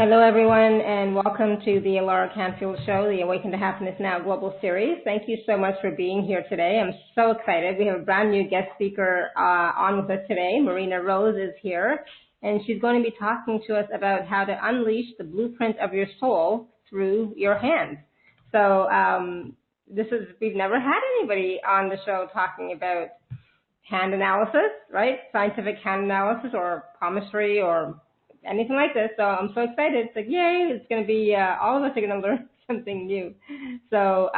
Hello, everyone, and welcome to the Laura Canfield Show, the Awaken to Happiness Now Global Series. Thank you so much for being here today. I'm so excited. We have a brand new guest speaker on with us today. Marinna Rose is here, and she's going to be talking to us about how to unleash the blueprint of your soul through your hands. So we've never had anybody on the show talking about hand analysis, right? Scientific hand analysis or palmistry or anything like this. So I'm so excited. It's like, yay, it's going to be, all of us are going to learn something new. So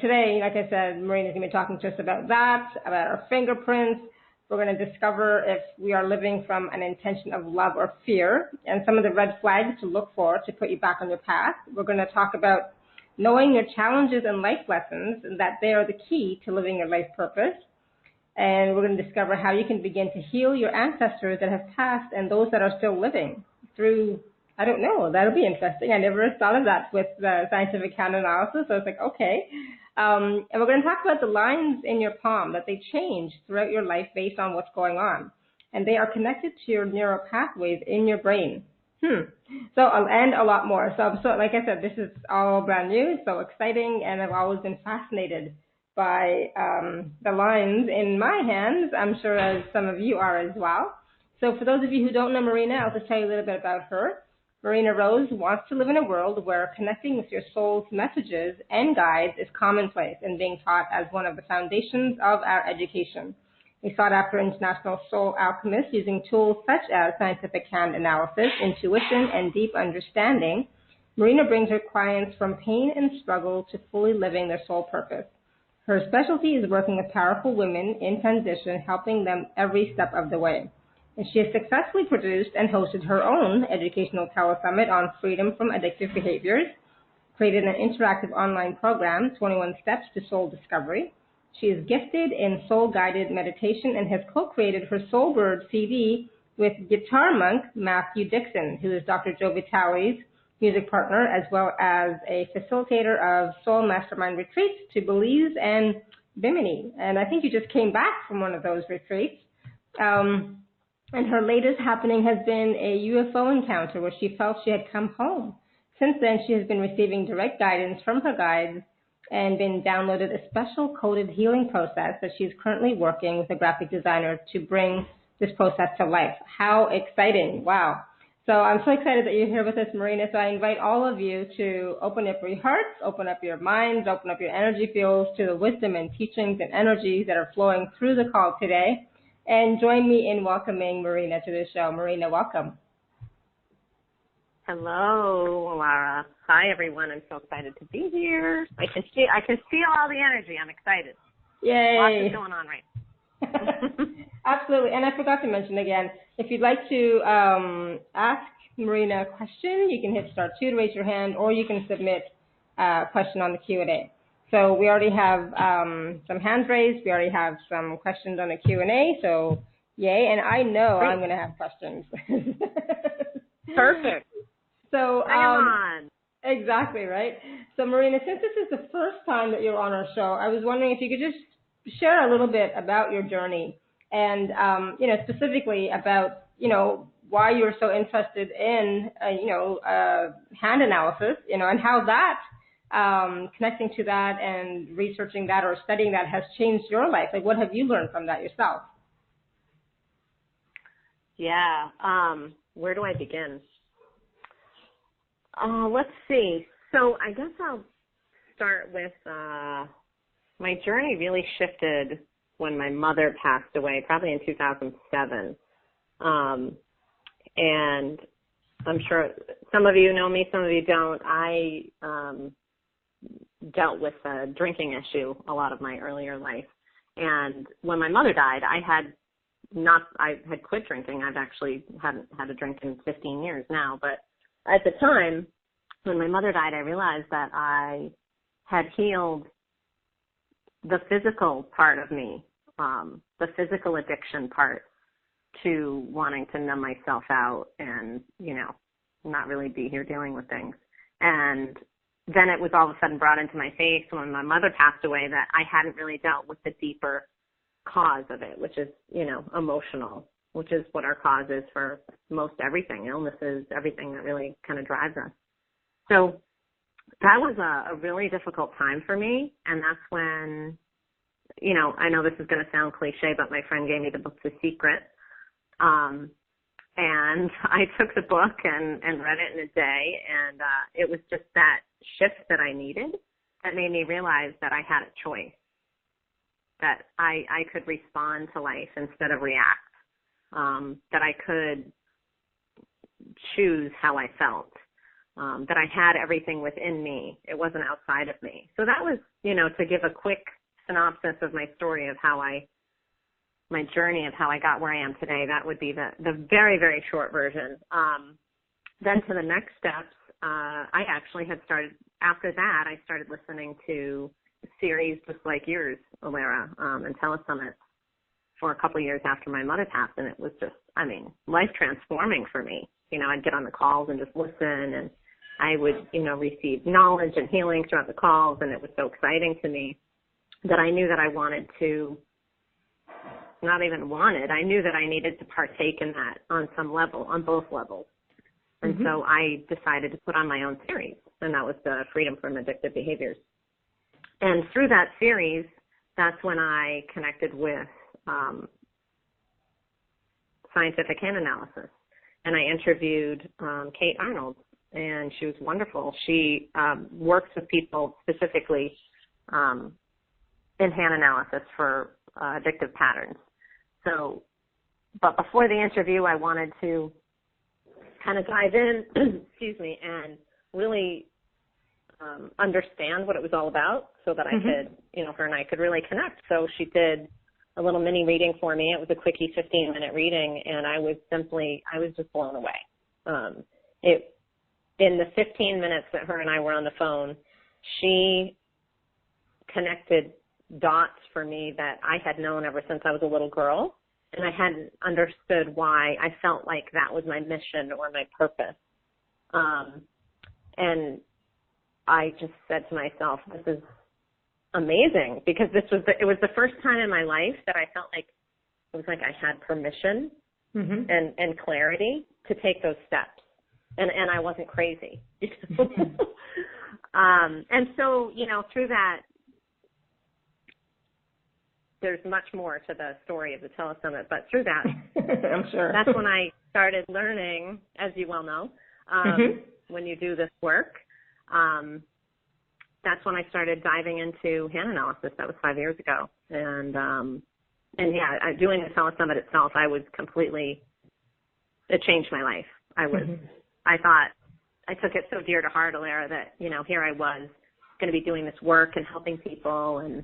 today, like I said, Marinna's going to be talking to us about that, about our fingerprints. We're going to discover if we are living from an intention of love or fear and some of the red flags to look for to put you back on your path. We're going to talk about knowing your challenges and life lessons and that they are the key to living your life purpose. And we're going to discover how you can begin to heal your ancestors that have passed and those that are still living through, I don't know, that'll be interesting. I never thought of that with the scientific hand analysis. So I was like, okay. And we're going to talk about the lines in your palm, that they change throughout your life based on what's going on. And they are connected to your neural pathways in your brain. So I'll end a lot more. So like I said, this is all brand new, so exciting, and I've always been fascinated by the lines in my hands, I'm sure as some of you are as well. So for those of you who don't know Marinna, I'll just tell you a little bit about her. Marinna Rose wants to live in a world where connecting with your soul's messages and guides is commonplace and being taught as one of the foundations of our education. We sought after international soul alchemists using tools such as scientific hand analysis, intuition, and deep understanding. Marinna brings her clients from pain and struggle to fully living their soul purpose. Her specialty is working with powerful women in transition, helping them every step of the way. And she has successfully produced and hosted her own educational telesummit on freedom from addictive behaviors, created an interactive online program, 21 Steps to Soul Discovery. She is gifted in soul-guided meditation and has co-created her Soulbird CD with guitar monk Matthew Dixon, who is Dr. Joe Vitale's music partner, as well as a facilitator of Soul Mastermind retreats to Belize and Bimini. And I think you just came back from one of those retreats. And her latest happening has been a UFO encounter where she felt she had come home. Since then, she has been receiving direct guidance from her guides and been downloaded a special coded healing process that she's currently working with a graphic designer to bring this process to life. How exciting. Wow. So I'm so excited that you're here with us, Marinna. So I invite all of you to open up your hearts, open up your minds, open up your energy fields to the wisdom and teachings and energies that are flowing through the call today. And join me in welcoming Marinna to the show. Marinna, welcome. Hello, Laura. Hi, everyone. I'm so excited to be here. I can feel all the energy. I'm excited. Yay. Lots is going on right now. Absolutely. And I forgot to mention again, if you'd like to ask Marinna a question, you can hit star 2 to raise your hand, or you can submit a question on the Q&A. So we already have some hands raised. We already have some questions on the Q&A. So yay. And I know Great. I'm going to have questions. Perfect. So Bring 'em on. Exactly, right? So Marinna, since this is the first time that you're on our show, I was wondering if you could just share a little bit about your journey and, specifically about, why you're so interested in, hand analysis, and how that, connecting to that and researching that or studying that has changed your life. Like, what have you learned from that yourself? Yeah. Where do I begin? Let's see. So I guess I'll start with my journey really shifted when my mother passed away, probably in 2007. And I'm sure some of you know me, some of you don't. I dealt with a drinking issue a lot of my earlier life. And when my mother died, I had quit drinking. I've actually hadn't had a drink in 15 years now. But at the time, when my mother died, I realized that I had healed the physical part of me, the physical addiction part, to wanting to numb myself out and, not really be here dealing with things. And then it was all of a sudden brought into my face when my mother passed away that I hadn't really dealt with the deeper cause of it, which is, emotional. which is what our cause is for most everything, illnesses, everything that really kind of drives us. So that was a really difficult time for me, and that's when, I know this is going to sound cliche, but my friend gave me the book The Secret, and I took the book and read it in a day, and it was just that shift that I needed that made me realize that I had a choice, that I could respond to life instead of react, that I could choose how I felt, that I had everything within me. It wasn't outside of me. So that was, to give a quick synopsis of my story of my journey of how I got where I am today. That would be the very, very short version. Then to the next steps, I actually had started, after that, I started listening to series just like yours, Alara, and telesummits for a couple of years after my mother passed, and it was just, life transforming for me. I'd get on the calls and just listen, and I would, receive knowledge and healing throughout the calls, and it was so exciting to me that I knew that I wanted to, I knew that I needed to partake in that on some level, on both levels. And so I decided to put on my own series, and that was the Freedom from Addictive Behaviors. And through that series, that's when I connected with scientific hand analysis. And I interviewed Kate Arnold, and she was wonderful. She works with people specifically in hand analysis for addictive patterns. So, but before the interview, I wanted to kind of dive in, and really understand what it was all about so that I could, her and I could really connect. So she did a little mini reading for me. It was a quickie 15-minute reading, and I was just blown away. In the 15 minutes that her and I were on the phone, she connected dots for me that I had known ever since I was a little girl, and I hadn't understood why I felt like that was my mission or my purpose. And I just said to myself, this is amazing, because it was the first time in my life that I felt like it was like I had permission and clarity to take those steps, and I wasn't crazy. And so, through that, there's much more to the story of the telesummit, but through that, I'm sure, that's when I started learning, as you well know, when you do this work, that's when I started diving into hand analysis. That was 5 years ago. And doing the telesummit itself, it changed my life. I thought, I took it so dear to heart, Alara, that, here I was going to be doing this work and helping people, and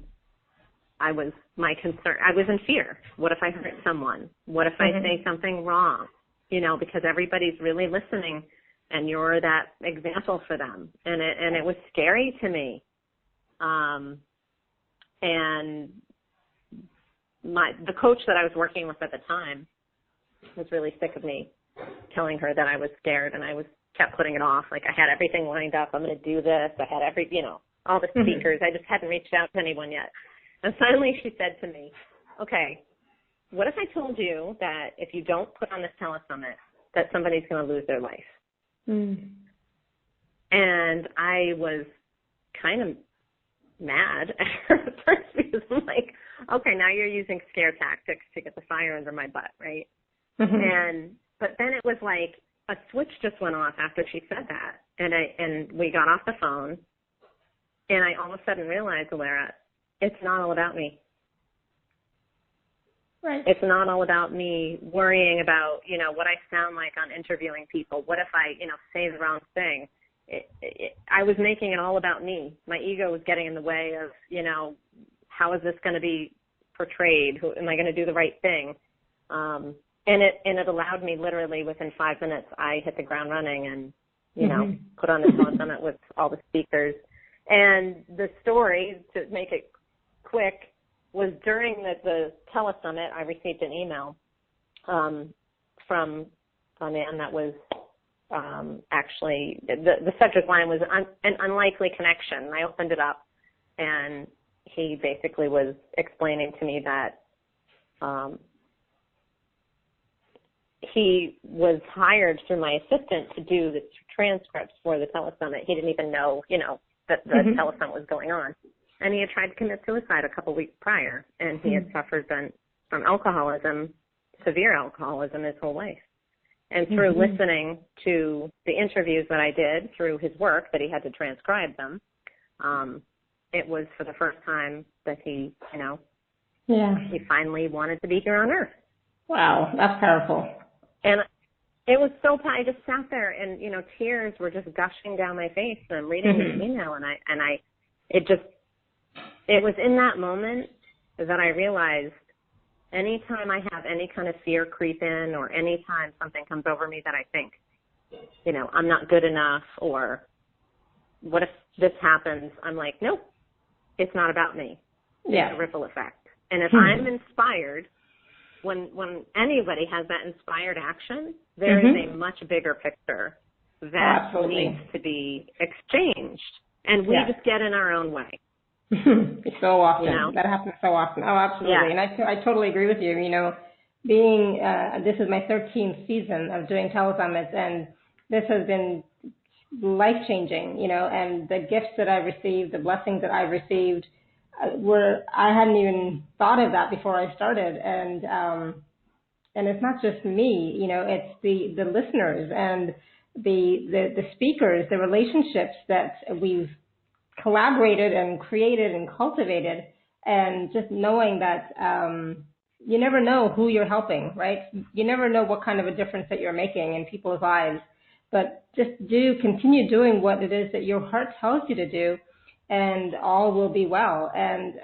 my concern, I was in fear. What if I hurt someone? What if I say something wrong? Because everybody's really listening, and you're that example for them. And it was scary to me. And the coach that I was working with at the time was really sick of me telling her that I was scared, and I kept putting it off. Like, I had everything lined up. I'm going to do this. I had all the speakers. I just hadn't reached out to anyone yet. And finally she said to me, okay, what if I told you that if you don't put on this telesummit, that somebody's going to lose their life? And I was kind of mad at first, because I'm like, okay, now you're using scare tactics to get the fire under my butt, right? But then it was like a switch just went off after she said that, and we got off the phone, and I all of a sudden realized, Alara, it's not all about me. Right. It's not all about me worrying about, what I sound like on interviewing people. What if I, say the wrong thing? I was making it all about me. My ego was getting in the way of, how is this going to be portrayed? Am I going to do the right thing? And it allowed me, literally within 5 minutes, I hit the ground running and, put on the telesummit with all the speakers. And the story, to make it quick, was during the telesummit, I received an email from a man that was actually, the subject line was an unlikely connection. I opened it up, and he basically was explaining to me that he was hired through my assistant to do the transcripts for the telesummit. He didn't even know, that the telesummit was going on. And he had tried to commit suicide a couple weeks prior, and he had suffered from alcoholism, severe alcoholism, his whole life. And through listening to the interviews that I did, through his work that he had to transcribe them, it was for the first time that he, he finally wanted to be here on Earth. Wow, that's powerful. And it was so, I just sat there and, tears were just gushing down my face. And I'm reading his email, and it was in that moment that I realized anytime I have any kind of fear creep in, or anytime something comes over me that I think, I'm not good enough, or what if this happens, I'm like, nope, it's not about me. It's a ripple effect. And if I'm inspired, when anybody has that inspired action, there is a much bigger picture that needs to be exchanged. And we just get in our own way. So often. That happens so often. Oh, absolutely. And I totally agree with you. Being, this is my 13th season of doing telesummits, and this has been life-changing, and the gifts that I've received, the blessings that I've received, I hadn't even thought of that before I started. And it's not just me, it's the listeners and the speakers, the relationships that we've collaborated and created and cultivated, and just knowing that you never know who you're helping, right? You never know what kind of a difference that you're making in people's lives, but just continue doing what it is that your heart tells you to do, and all will be well. And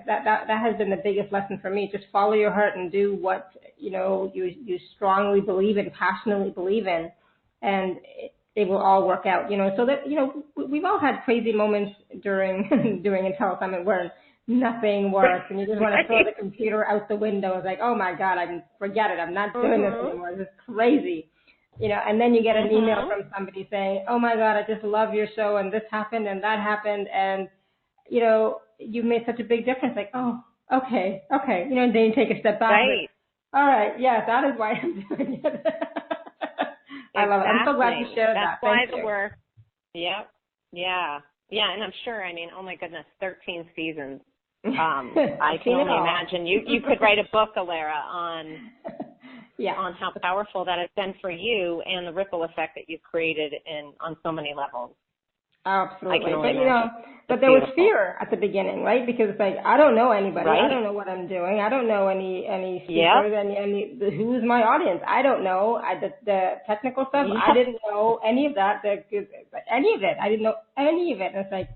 that has been the biggest lesson for me. Just follow your heart and do what you strongly believe in, passionately believe in, and it will all work out. So that we've all had crazy moments during doing a telesummit where nothing works, and you just want to throw the computer out the window. It's like, oh my God, forget it. I'm not doing this anymore. This is crazy. And then you get an email from somebody saying, oh my God, I just love your show, and this happened and that happened, and you made such a big difference. Like, oh, okay. And then you take a step back. Right. All right, yeah, that is why I'm doing it. I love it. I'm so glad you shared that. That's why the work. Yep. Yeah. Yeah, and I'm sure, oh my goodness, 13 seasons. I can only imagine. You could write a book, Alara, on how powerful that has been for you, and the ripple effect that you've created on so many levels. Absolutely. But there was fear at the beginning, right? Because it's like, I don't know anybody. Right. I don't know what I'm doing. I don't know any speakers, who's my audience. I don't know the technical stuff. Yep. I didn't know any of that. Any of it. I didn't know any of it. And it's like,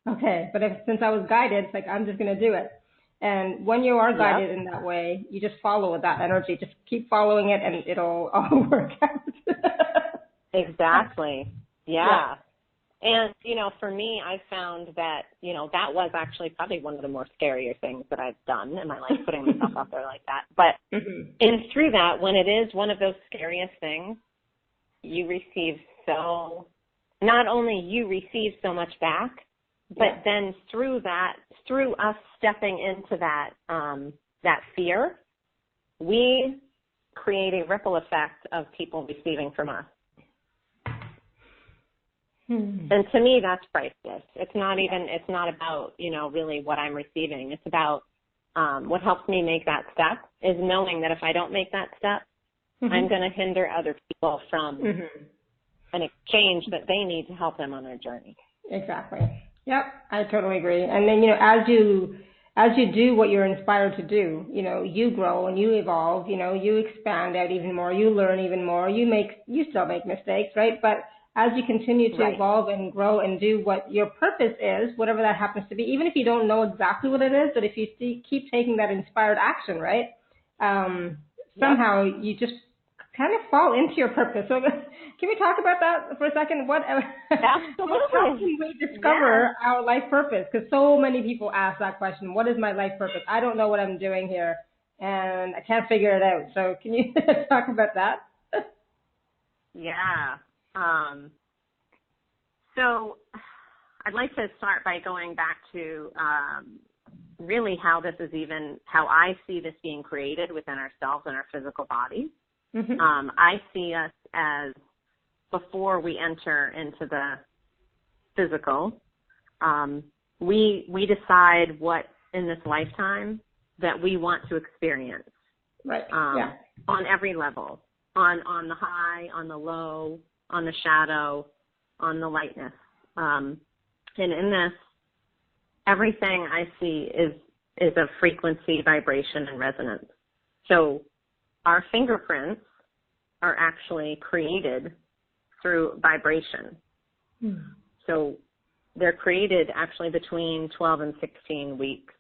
okay. But since I was guided, it's like, I'm just going to do it. And when you are guided in that way, you just follow with that energy. Just keep following it, and it'll all work out. Exactly. Yeah. And, for me, I found that, that was actually probably one of the more scarier things that I've done in my life, putting myself out there like that. But and through that, when it is one of those scariest things, you receive not only you receive so much back, but then through us stepping into that fear, we create a ripple effect of people receiving from us. And to me, that's priceless. It's not about, really what I'm receiving. It's about what helps me make that step is knowing that if I don't make that step, I'm going to hinder other people from an exchange that they need to help them on their journey. Exactly. Yep, I totally agree. And then, as you do what you're inspired to do, you grow and you evolve, you expand out even more, you learn even more, you still make mistakes, right? But as you continue to evolve and grow and do what your purpose is, whatever that happens to be, even if you don't know exactly what it is, but if you keep taking that inspired action, right, somehow you just kind of fall into your purpose. So can we talk about that for a second? Absolutely. How can we discover our life purpose? Because so many people ask that question, what is my life purpose? I don't know what I'm doing here, and I can't figure it out. So can you talk about that? Yeah. So I'd like to start by going back to really how I see this being created within ourselves and our physical bodies. Mm-hmm. I see us as, before we enter into the physical, we decide what in this lifetime that we want to experience. Right. On every level, on the high, on the low, on the shadow, on the lightness. And in this, everything I see is a frequency, vibration, and resonance. So our fingerprints are actually created through vibration. So they're created actually between 12 and 16 weeks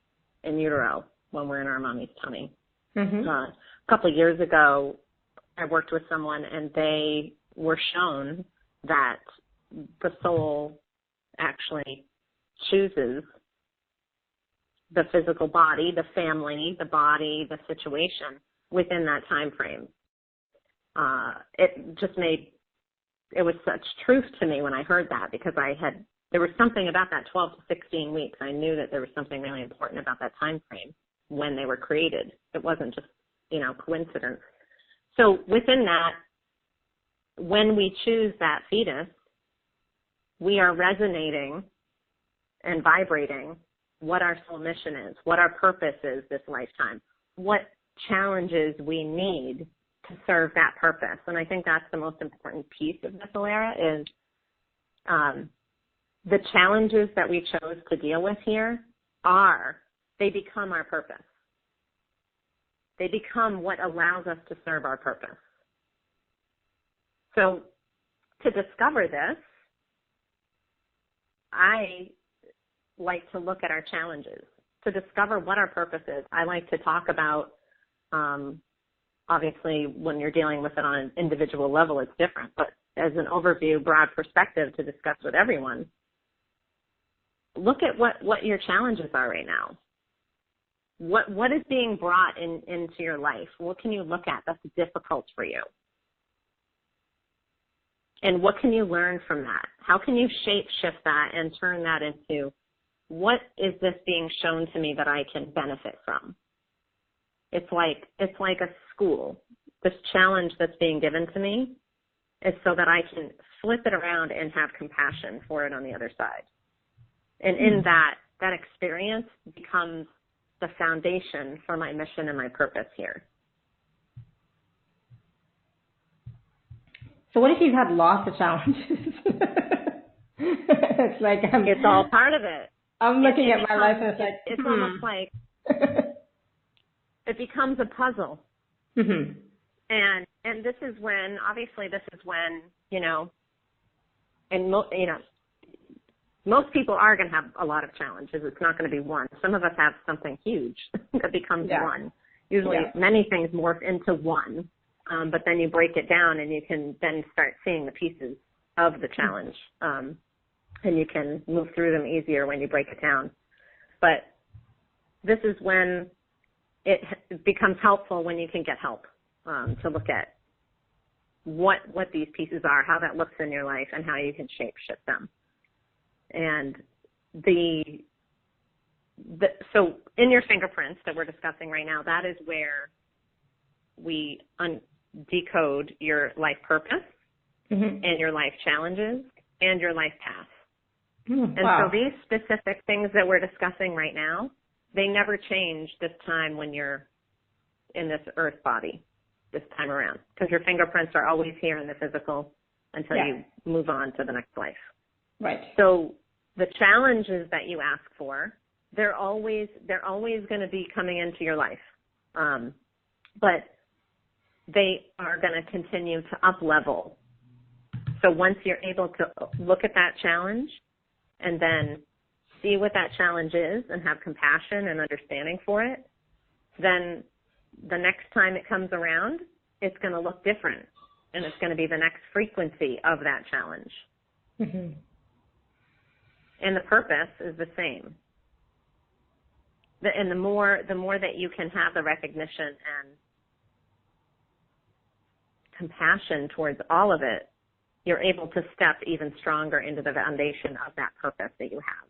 in utero when we're in our mommy's tummy. Mm-hmm. A couple of years ago, I worked with someone and they were shown that the soul actually chooses the physical body, the family, the body, the situation within that time frame. It was such truth to me when I heard that, because there was something about that 12 to 16 weeks. I knew that there was something really important about that time frame when they were created. It wasn't just, coincidence. So within that, when we choose that fetus, we are resonating and vibrating what our soul mission is, what our purpose is this lifetime, what challenges we need to serve that purpose. And I think that's the most important piece of this, Alara, is the challenges that we chose to deal with here they become our purpose. They become what allows us to serve our purpose. So to discover this, I like to look at our challenges. To discover what our purpose is, I like to talk about, obviously when you're dealing with it on an individual level, it's different, but as an overview, broad perspective to discuss with everyone, look at what your challenges are right now. What is being brought into your life? What can you look at that's difficult for you? And what can you learn from that? How can you shape shift that and turn that into, what is this being shown to me that I can benefit from? It's like a school. This challenge that's being given to me is so that I can flip it around and have compassion for it on the other side. And in that experience becomes the foundation for my mission and my purpose here. So what if you've had lots of challenges? It's like it's all part of it. I'm looking at my life and it's like it's almost like it becomes a puzzle. Mm-hmm. And this is when most people are going to have a lot of challenges. It's not going to be one. Some of us have something huge that becomes one. Usually many things morph into one, but then you break it down and you can then start seeing the pieces of the challenge, and you can move through them easier when you break it down. But this is when it becomes helpful, when you can get help to look at what these pieces are, how that looks in your life, and how you can shape shift them. And so in your fingerprints that we're discussing right now, that is where we decode your life purpose and your life challenges and your life path. And so these specific things that we're discussing right now, they never change this time when you're in this earth body this time around, because your fingerprints are always here in the physical until you move on to the next life. Right. So the challenges that you ask for, they're always going to be coming into your life. But they are going to continue to up level. So once you're able to look at that challenge and then see what that challenge is and have compassion and understanding for it, then the next time it comes around, it's going to look different, and it's going to be the next frequency of that challenge. Mm-hmm. And the purpose is the same. And the more that you can have the recognition and compassion towards all of it, you're able to step even stronger into the foundation of that purpose that you have.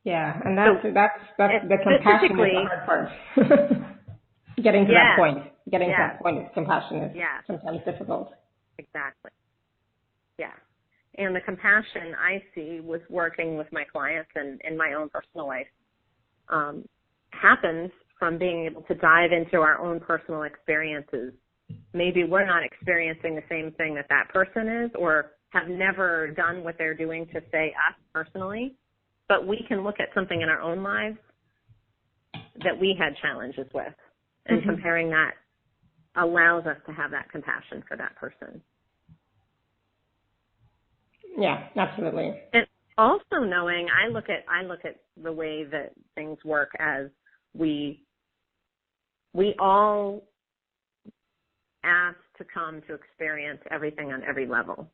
Yeah, and that's the compassion is the hard part. Getting to that Yes. point. Getting to Yes. that point of compassion is Yes. sometimes difficult. Exactly. Yeah. And the compassion I see with working with my clients and in my own personal life happens from being able to dive into our own personal experiences. Maybe we're not experiencing the same thing that that person is, or have never done what they're doing to say us personally, but we can look at something in our own lives that we had challenges with, and comparing that allows us to have that compassion for that person. Yeah, absolutely. And also knowing, I look at the way that things work as we all ask to come to experience everything on every level.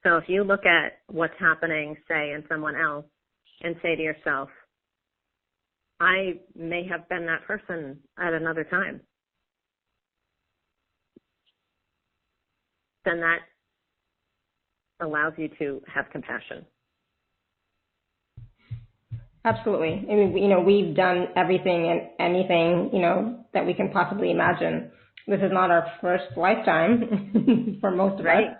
So if you look at what's happening, say, in someone else, and say to yourself, I may have been that person at another time, then that allows you to have compassion. Absolutely. I mean, we've done everything and anything, that we can possibly imagine. This is not our first lifetime for most of us,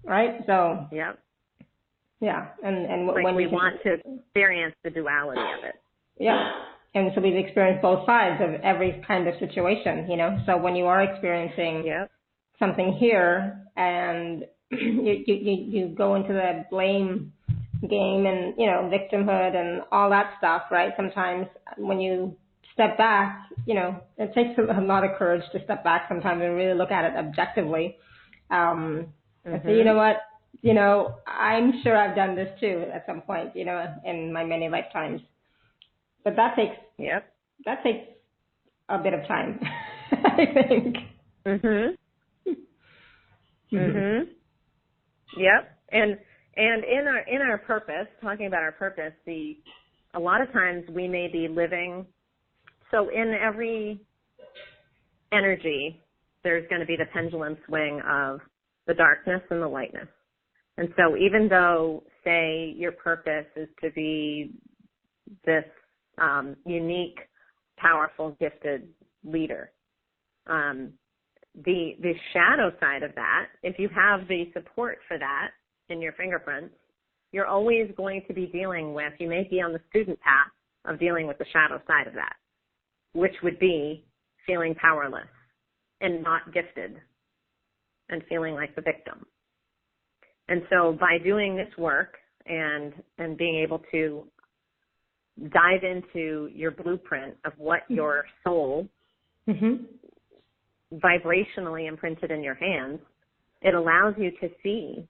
right? So, yep. Yeah, and like when we want to experience the duality of it. Yeah, and so we've experienced both sides of every kind of situation, So when you are experiencing something here, and you go into the blame game and victimhood and all that stuff, right? Sometimes when you step back, it takes a lot of courage to step back sometimes and really look at it objectively. And say, you know what? I'm sure I've done this too at some point, in my many lifetimes. But that takes a bit of time, I think. Yep. And in our purpose, talking about our purpose, a lot of times we may be living. So in every energy, there's going to be the pendulum swing of the darkness and the lightness. And so even though, say, your purpose is to be this unique, powerful, gifted leader, the shadow side of that, if you have the support for that in your fingerprints, you're always going to be dealing with, you may be on the student path of dealing with the shadow side of that, which would be feeling powerless and not gifted and feeling like the victim. And so by doing this work and being able to dive into your blueprint of what your soul vibrationally imprinted in your hands, it allows you to see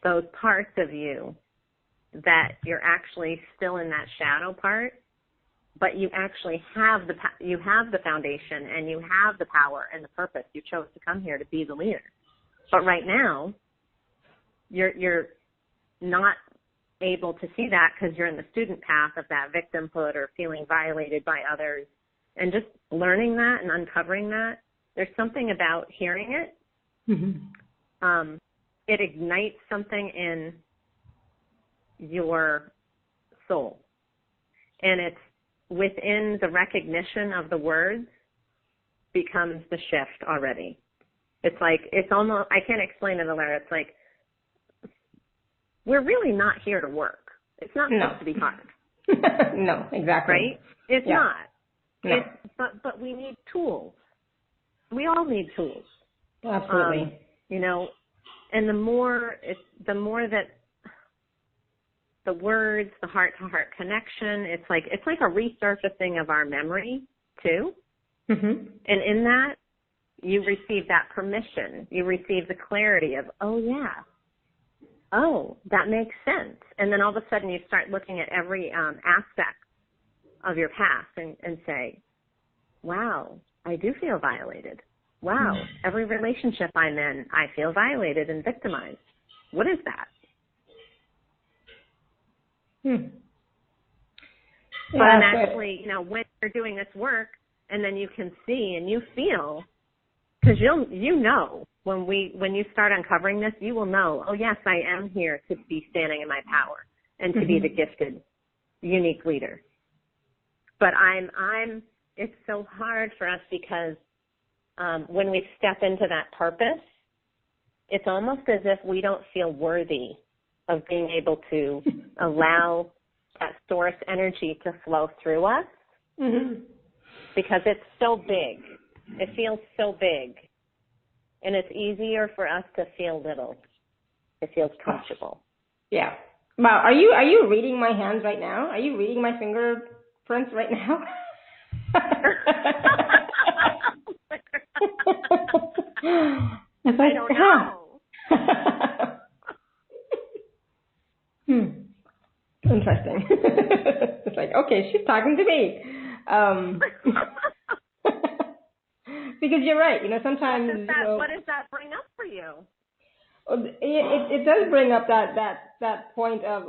those parts of you that you're actually still in that shadow part, but you actually have the foundation and you have the power and the purpose. You chose to come here to be the leader. But right now, you're not able to see that because you're in the student path of that victimhood or feeling violated by others. And just learning that and uncovering that, there's something about hearing it. It ignites something in your soul. And it's within the recognition of the words becomes the shift already. It's like, it's almost, I can't explain it, Alara. It's like, we're really not here to work. It's not supposed to be hard. No, exactly. Right? It's not. No. But we need tools. We all need tools. Absolutely. And the more that the words, the heart-to-heart connection, it's like a resurfacing of our memory too. And in that, you receive that permission. You receive the clarity of, oh yeah, oh, that makes sense. And then all of a sudden you start looking at every aspect of your past and say, wow, I do feel violated. Wow, every relationship I'm in, I feel violated and victimized. What is that? But actually, when you're doing this work, and then you can see and you feel, because when you start uncovering this, you will know, oh yes, I am here to be standing in my power and to be the gifted, unique leader. But I'm it's so hard for us because when we step into that purpose, it's almost as if we don't feel worthy of being able to allow that source energy to flow through us because it's so big. It feels so big. And it's easier for us to feel little. It feels comfortable. Yeah. Wow. Are you reading my hands right now? Are you reading my fingerprints right now? I don't know. Interesting. It's like, okay, she's talking to me. Because you're right. Sometimes. What does that bring up for you? It does bring up that point of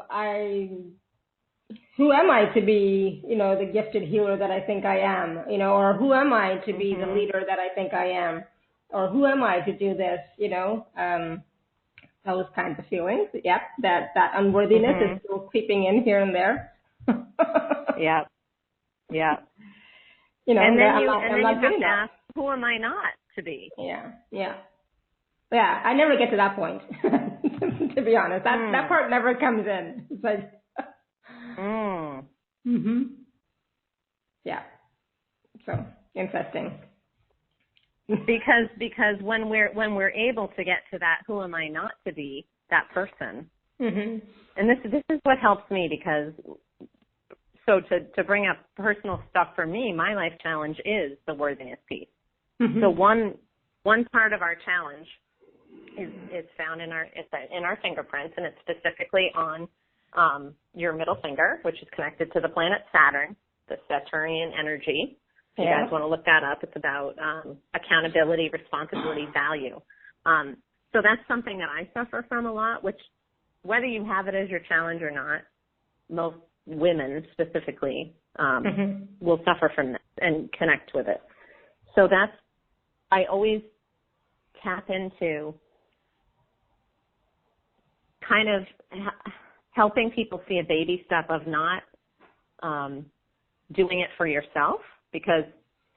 who am I to be, the gifted healer that I think I am, or who am I to be the leader that I think I am, or who am I to do this, those kinds of feelings. Yep, that unworthiness is still creeping in here and there. Yep. And then you have to ask, who am I not to be? Yeah. I never get to that point, to be honest. That part never comes in. It's like, yeah. So interesting. Because when we're able to get to that, who am I not to be, that person. And this is what helps me because. So to bring up personal stuff for me, my life challenge is the worthiness piece. So one part of our challenge is found in our fingerprints, and it's specifically on your middle finger, which is connected to the planet Saturn, the Saturnian energy. If you guys want to look that up, it's about accountability, responsibility, value. So that's something that I suffer from a lot, which whether you have it as your challenge or not, most women specifically will suffer from this and connect with it. So I always tap into kind of helping people see a baby step of not doing it for yourself, because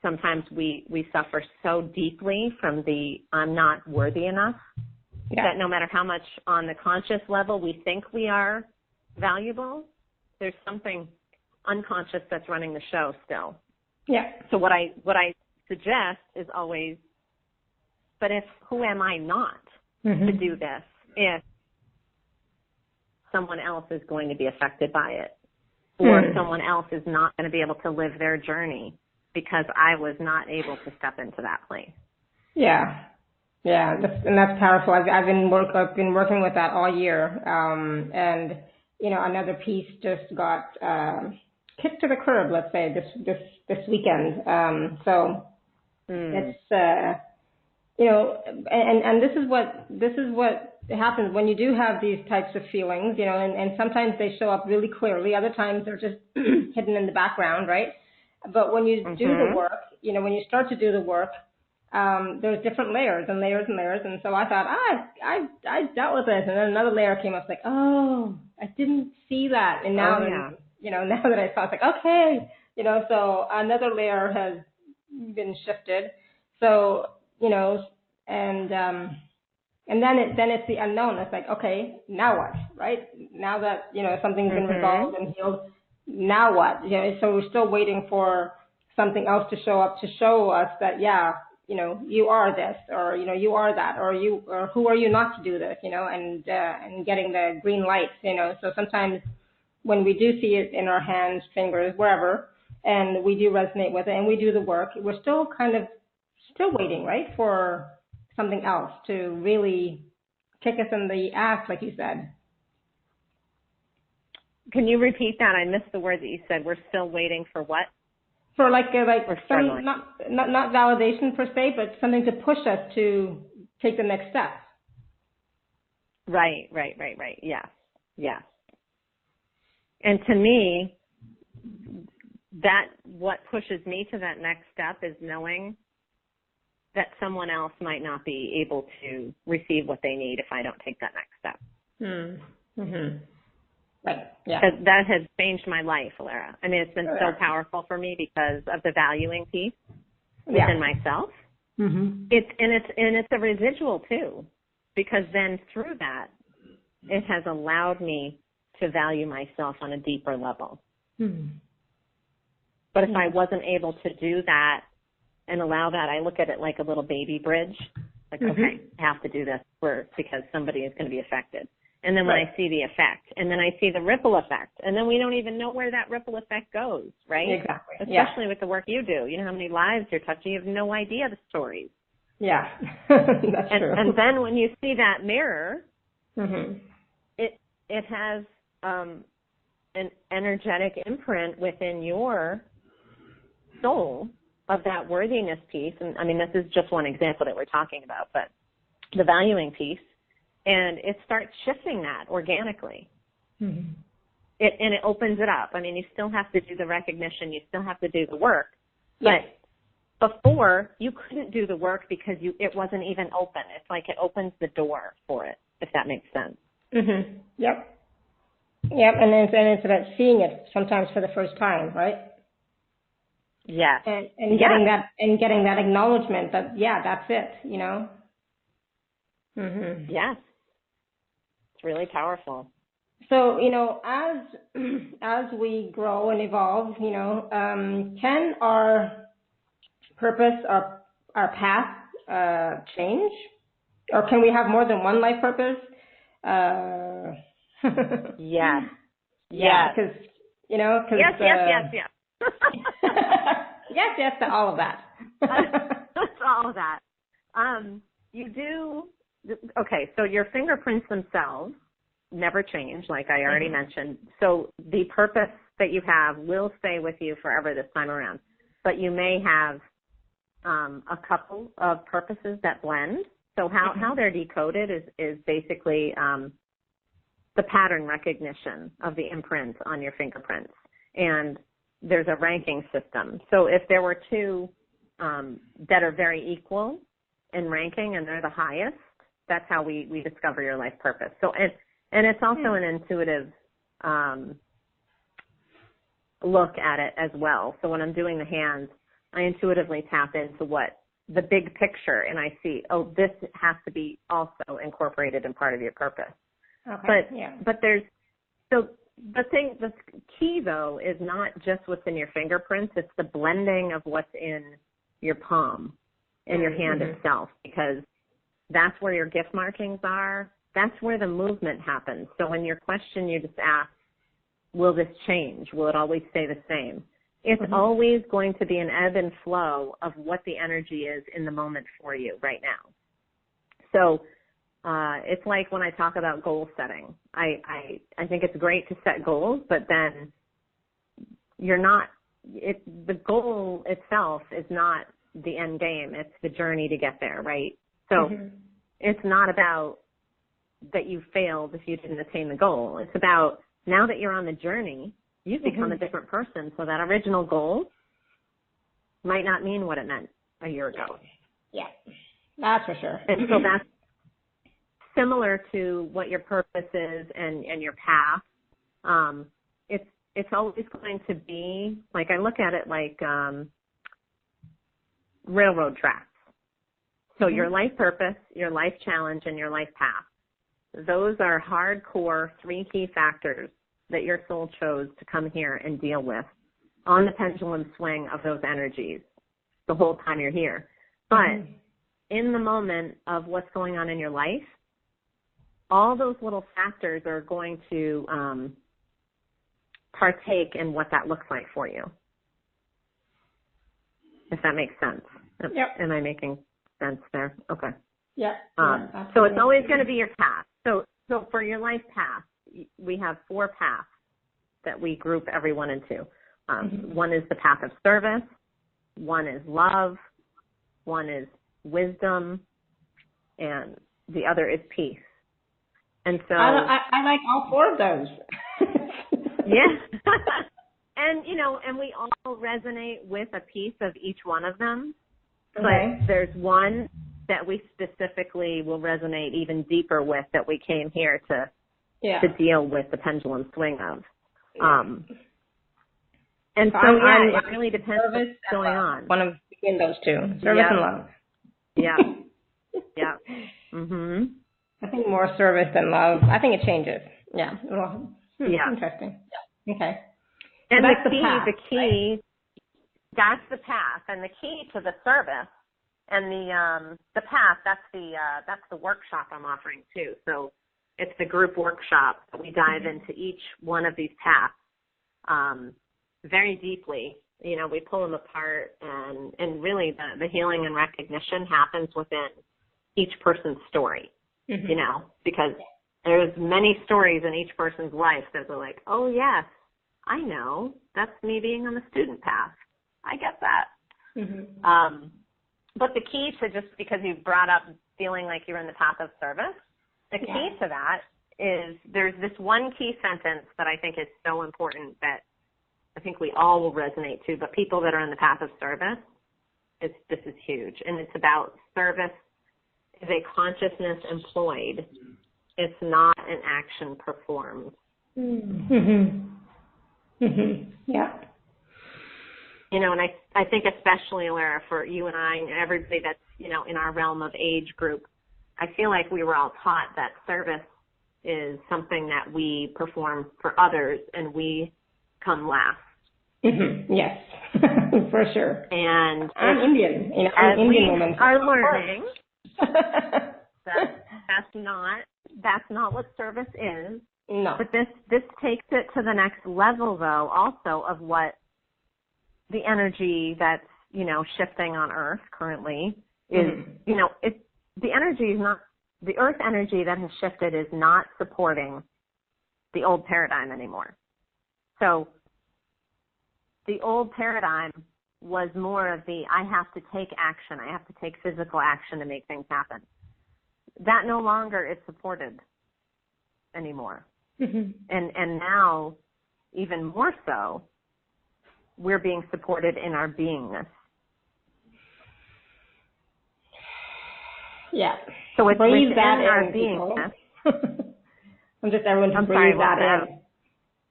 sometimes we suffer so deeply from the I'm not worthy enough that no matter how much on the conscious level we think we are valuable, there's something unconscious that's running the show still. Yeah. So what I suggest is always, but who am I not to do this if someone else is going to be affected by it, or someone else is not going to be able to live their journey because I was not able to step into that place. Yeah. Yeah, and that's powerful. I've been working with that all year, and another piece just got kicked to the curb. Let's say this weekend. So it's and this is what happens when you do have these types of feelings. And sometimes they show up really clearly. Other times they're just hidden in the background, right? But when you do the work, when you start to do the work. There's different layers and layers and layers, and so I thought, I dealt with this, and then another layer came up, like, oh, I didn't see that, and now, now that I saw, it's like, okay, so another layer has been shifted, so, and then it's the unknown. It's like, okay, now what, right? Now that something's been resolved and healed, now what? So we're still waiting for something else to show up to show us that, you are this, or, you are that, or who are you not to do this, and getting the green light, So sometimes when we do see it in our hands, fingers, wherever, and we do resonate with it and we do the work, we're still waiting, right, for something else to really kick us in the ass, like you said. Can you repeat that? I missed the word that you said. We're still waiting for what? For some, not validation per se, but something to push us to take the next step. Right. Yes. And to me, that what pushes me to that next step is knowing that someone else might not be able to receive what they need if I don't take that next step. Right. Yeah. Because that has changed my life, Alara. I mean, it's been so powerful for me because of the valuing piece within myself. Mm-hmm. It's a residual too, because then through that, it has allowed me to value myself on a deeper level. Mm-hmm. But if I wasn't able to do that and allow that, I look at it like a little baby bridge. Like, okay, I have to do this because somebody is going to be affected. And then when I see the effect, and then I see the ripple effect, and then we don't even know where that ripple effect goes, right? Exactly. Especially with the work you do. You know how many lives you're touching. You have no idea the stories. Yeah, that's true. And then when you see that mirror, mm-hmm. it has an energetic imprint within your soul of that worthiness piece. And I mean, this is just one example that we're talking about, but the valuing piece. And it starts shifting that organically. Mm-hmm. And it opens it up. I mean, you still have to do the recognition. You still have to do the work. Yes. But before, you couldn't do the work because it wasn't even open. It's like it opens the door for it, if that makes sense. Mm-hmm. Yep. Yep. And it's about seeing it sometimes for the first time, right? Yes. And getting that acknowledgement that, that's it, you know? Mm-hmm. Yes. It's really powerful. So, you know, as we grow and evolve, you know, can our purpose, our path change? Or can we have more than one life purpose? Yes. Yeah, because, you know, because... Yes. yes to all of that. That's all of that. You do... Okay, so your fingerprints themselves never change, like I already mentioned. So the purpose that you have will stay with you forever this time around. But you may have a couple of purposes that blend. So how they're decoded is basically the pattern recognition of the imprints on your fingerprints. And there's a ranking system. So if there were two that are very equal in ranking and they're the highest, that's how we discover your life purpose. So, and it's also an intuitive look at it as well. So when I'm doing the hands, I intuitively tap into what the big picture, and I see, this has to be also incorporated in part of your purpose. Okay. But there's, so the key though is not just what's in your fingerprints, it's the blending of what's in your palm, in your hand itself, because that's where your gift markings are. That's where the movement happens. So in your question, you just ask, will this change? Will it always stay the same? It's always going to be an ebb and flow of what the energy is in the moment for you right now. So it's like when I talk about goal setting. I think it's great to set goals, but then the goal itself is not the end game. It's the journey to get there, right? So it's not about that you failed if you didn't attain the goal. It's about now that you're on the journey, you've become a different person. So that original goal might not mean what it meant a year ago. Yeah, that's for sure. And so that's similar to what your purpose is and your path. It's always going to be, like I look at it like railroad tracks. So your life purpose, your life challenge, and your life path. Those are hardcore 3 key factors that your soul chose to come here and deal with on the pendulum swing of those energies the whole time you're here. But in the moment of what's going on in your life, all those little factors are going to partake in what that looks like for you. If that makes sense. Yep. Am I making sense there? Okay. Yeah. So it's always going to be your path. So for your life path, we have 4 paths that we group everyone into. One is the path of service. One is love. One is wisdom. And the other is peace. And so I like all 4 of those. Yeah. And we all resonate with a piece of each one of them. Okay. But there's one that we specifically will resonate even deeper with that we came here to to deal with the pendulum swing of. And so, it really depends what's going on. One of between those two, service and love. Yeah. Yeah. Mhm. I think more service than love. I think it changes. Yeah. Well, interesting. Yeah. Okay. And so the key, that's the path, and the key to the service and the path. That's the workshop I'm offering too. So it's the group workshop that we dive into each one of these paths very deeply. You know, we pull them apart, and really the healing and recognition happens within each person's story, you know, because there's many stories in each person's life that are like, oh, yes, I know. That's me being on the student path. I get that. But the key to, just because you brought up feeling like you're in the path of service, the key to that is there's this one key sentence that I think is so important that I think we all will resonate to, but people that are in the path of service, this is huge. And it's about service is a consciousness employed. It's not an action performed. Yeah. You know, and I think especially, Lara, for you and I and everybody that's, you know, in our realm of age group, I feel like we were all taught that service is something that we perform for others and we come last. Yes, for sure. And I'm Indian. You know, I'm an Indian woman. Are learning that's not what service is. No. But this takes it to the next level, though, also of what the energy that's, you know, shifting on Earth currently is. You know, the energy is not, the Earth energy that has shifted is not supporting the old paradigm anymore. So the old paradigm was more of the I have to take action, I have to take physical action to make things happen. That no longer is supported anymore. And now, even more so, we're being supported in our beingness. Yeah. So it's breathe within that our in, beingness. I'm just everyone to breathe that in.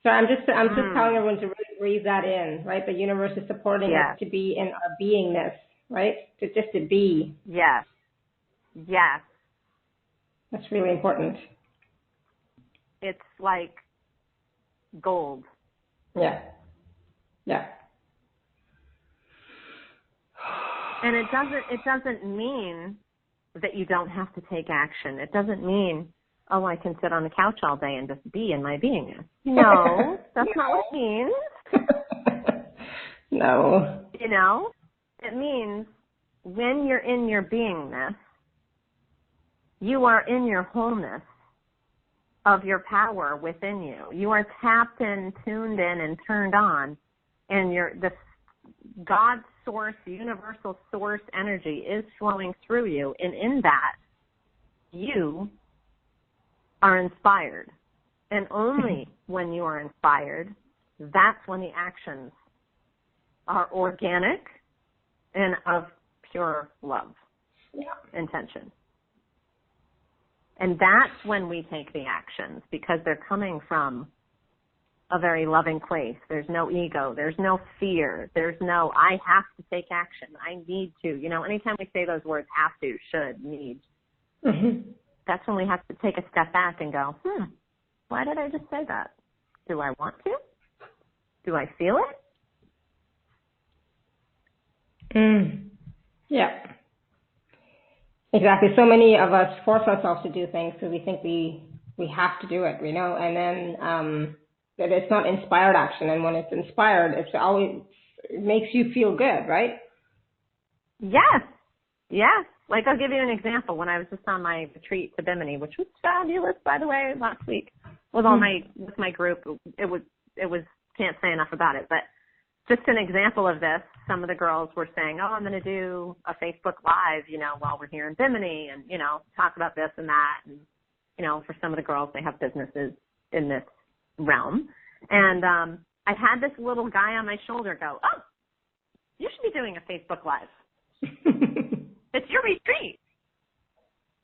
So I'm just telling everyone to really breathe that in, right? The universe is supporting us to be in our beingness, right? Just to be. Yes. Yes. That's really important. It's like gold. Yeah. Yeah. And it doesn't mean that you don't have to take action. It doesn't mean, oh, I can sit on the couch all day and just be in my beingness. No, that's not what it means. No. You know, it means when you're in your beingness, you are in your wholeness of your power within you. You are tapped in, tuned in, and turned on, and the God source, universal source energy is flowing through you, and in that, you are inspired. And only when you are inspired, that's when the actions are organic and of pure love, intention. And that's when we take the actions, because they're coming from a very loving place. There's no ego. There's no fear. There's no, I have to take action. I need to. You know, anytime we say those words, have to, should, need, that's when we have to take a step back and go, why did I just say that? Do I want to? Do I feel it? Yeah. Exactly. So many of us force ourselves to do things because we think we have to do it, you know, and then that it's not inspired action. And when it's inspired, it makes you feel good, right? Yes. Yes. Like, I'll give you an example. When I was just on my retreat to Bimini, which was fabulous, by the way, last week with with my group, it was can't say enough about it. But just an example of this, some of the girls were saying, oh, I'm going to do a Facebook Live, you know, while we're here in Bimini and, you know, talk about this and that. And, you know, for some of the girls, they have businesses in this realm. And I had this little guy on my shoulder go, oh, you should be doing a Facebook Live. It's your retreat.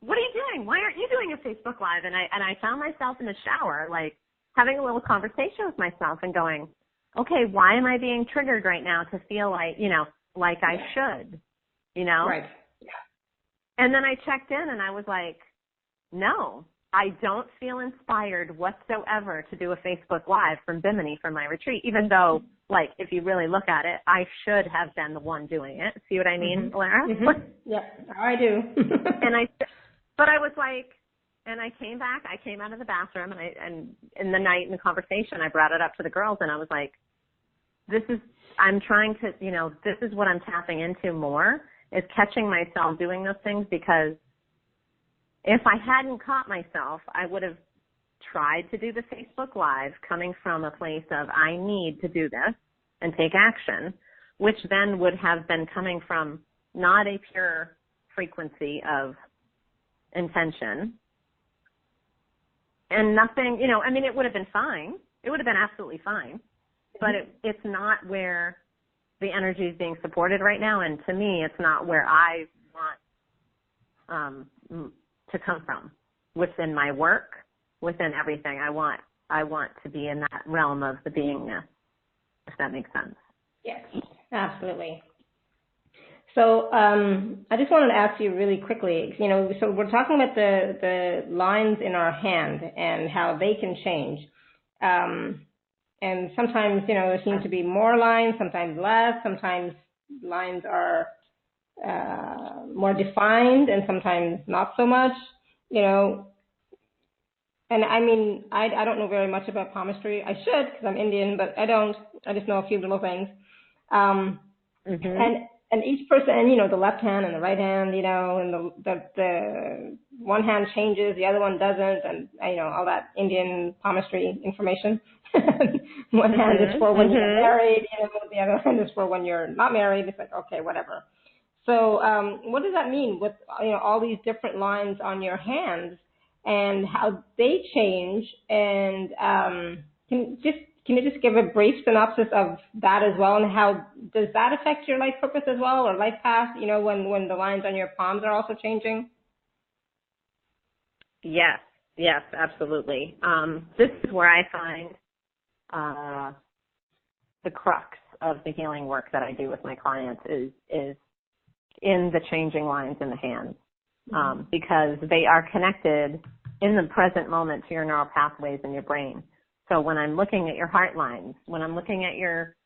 what are you doing? Why aren't you doing a Facebook Live? And I found myself in the shower, like, having a little conversation with myself and going, okay, why am I being triggered right now to feel like, like I should, Right. And then I checked in and I was like, no, I don't feel inspired whatsoever to do a Facebook Live from Bimini for my retreat, even though, like, if you really look at it, I should have been the one doing it. See what I mean, Lara? Yeah, I do. But I was like, and I came out of the bathroom and in the night in the conversation, I brought it up to the girls and I was like, I'm trying to, this is what I'm tapping into more, is catching myself doing those things, because if I hadn't caught myself, I would have tried to do the Facebook Live coming from a place of I need to do this and take action, which then would have been coming from not a pure frequency of intention and nothing, it would have been fine. It would have been absolutely fine, but it's not where the energy is being supported right now. And to me, it's not where I want to come from within my work, within everything. I want to be in that realm of the beingness, if that makes sense. Yes, absolutely. So I just wanted to ask you really quickly, so we're talking about the lines in our hand and how they can change. And sometimes, there seems to be more lines, sometimes less, sometimes lines are more defined and sometimes not so much, And I mean, I don't know very much about palmistry. I should, because I'm Indian, but I don't. I just know a few little things. And each person, and the left hand and the right hand, and the one hand changes, the other one doesn't, and all that Indian palmistry information. One hand is for when you're married, the other hand is for when you're not married. It's like, okay, whatever. So what does that mean with all these different lines on your hands and how they change? And can you just give a brief synopsis of that as well, and how does that affect your life purpose as well, or life path, when the lines on your palms are also changing? Yes, absolutely. This is where I find the crux of the healing work that I do with my clients is in the changing lines in the hands, because they are connected in the present moment to your neural pathways in your brain. So when I'm looking at your heart lines, when I'm looking at your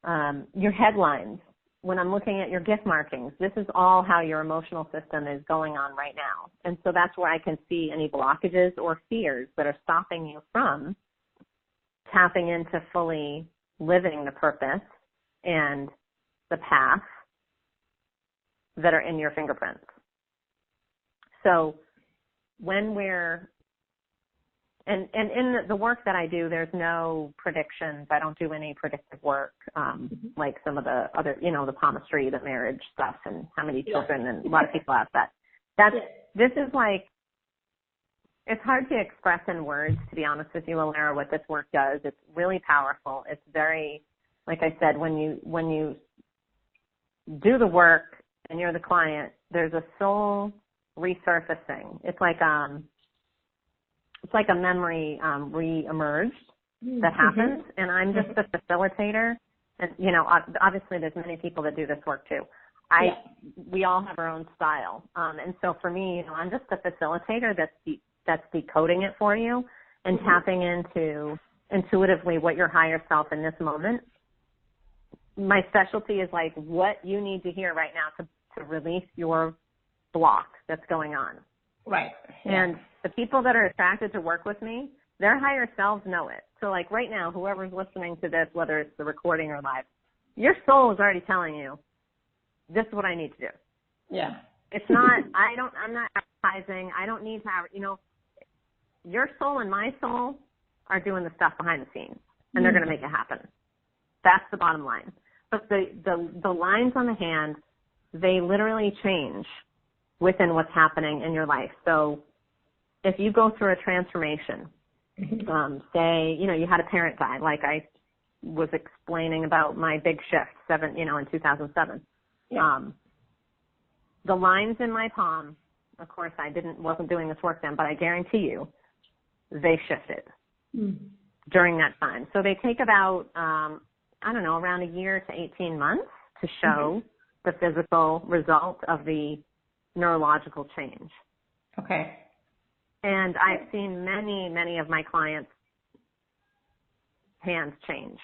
head lines, when I'm looking at your gift markings, this is all how your emotional system is going on right now. And so that's where I can see any blockages or fears that are stopping you from tapping into fully living the purpose and the path that are in your fingerprints. So when we're And in the work that I do, there's no predictions. I don't do any predictive work, like some of the other, the palmistry, the marriage stuff, and how many children, and a lot of people ask that. This is like, it's hard to express in words, to be honest with you, Alara, what this work does. It's really powerful. It's very, like I said, when you do the work and you're the client, there's a soul resurfacing. It's like a memory re-emerged that happens, and I'm just a facilitator. And obviously, there's many people that do this work too. We all have our own style, and so for me, I'm just a facilitator that's decoding it for you and tapping into intuitively what your higher self in this moment. My specialty is like what you need to hear right now to release your block that's going on. Right. And the people that are attracted to work with me, their higher selves know it. So like right now, whoever's listening to this, whether it's the recording or live, your soul is already telling you, this is what I need to do. Yeah. It's not, I'm not advertising. I don't need to have, your soul and my soul are doing the stuff behind the scenes, and they're going to make it happen. That's the bottom line. But the lines on the hand, they literally change within what's happening in your life. So if you go through a transformation, say, you had a parent die, like I was explaining about my big shift in 2007. Yeah. The lines in my palm of course, wasn't doing this work then, but I guarantee you they shifted during that time. So they take about, around a year to 18 months to show the physical result of the neurological change. Okay. And I've seen many, many of my clients' hands change.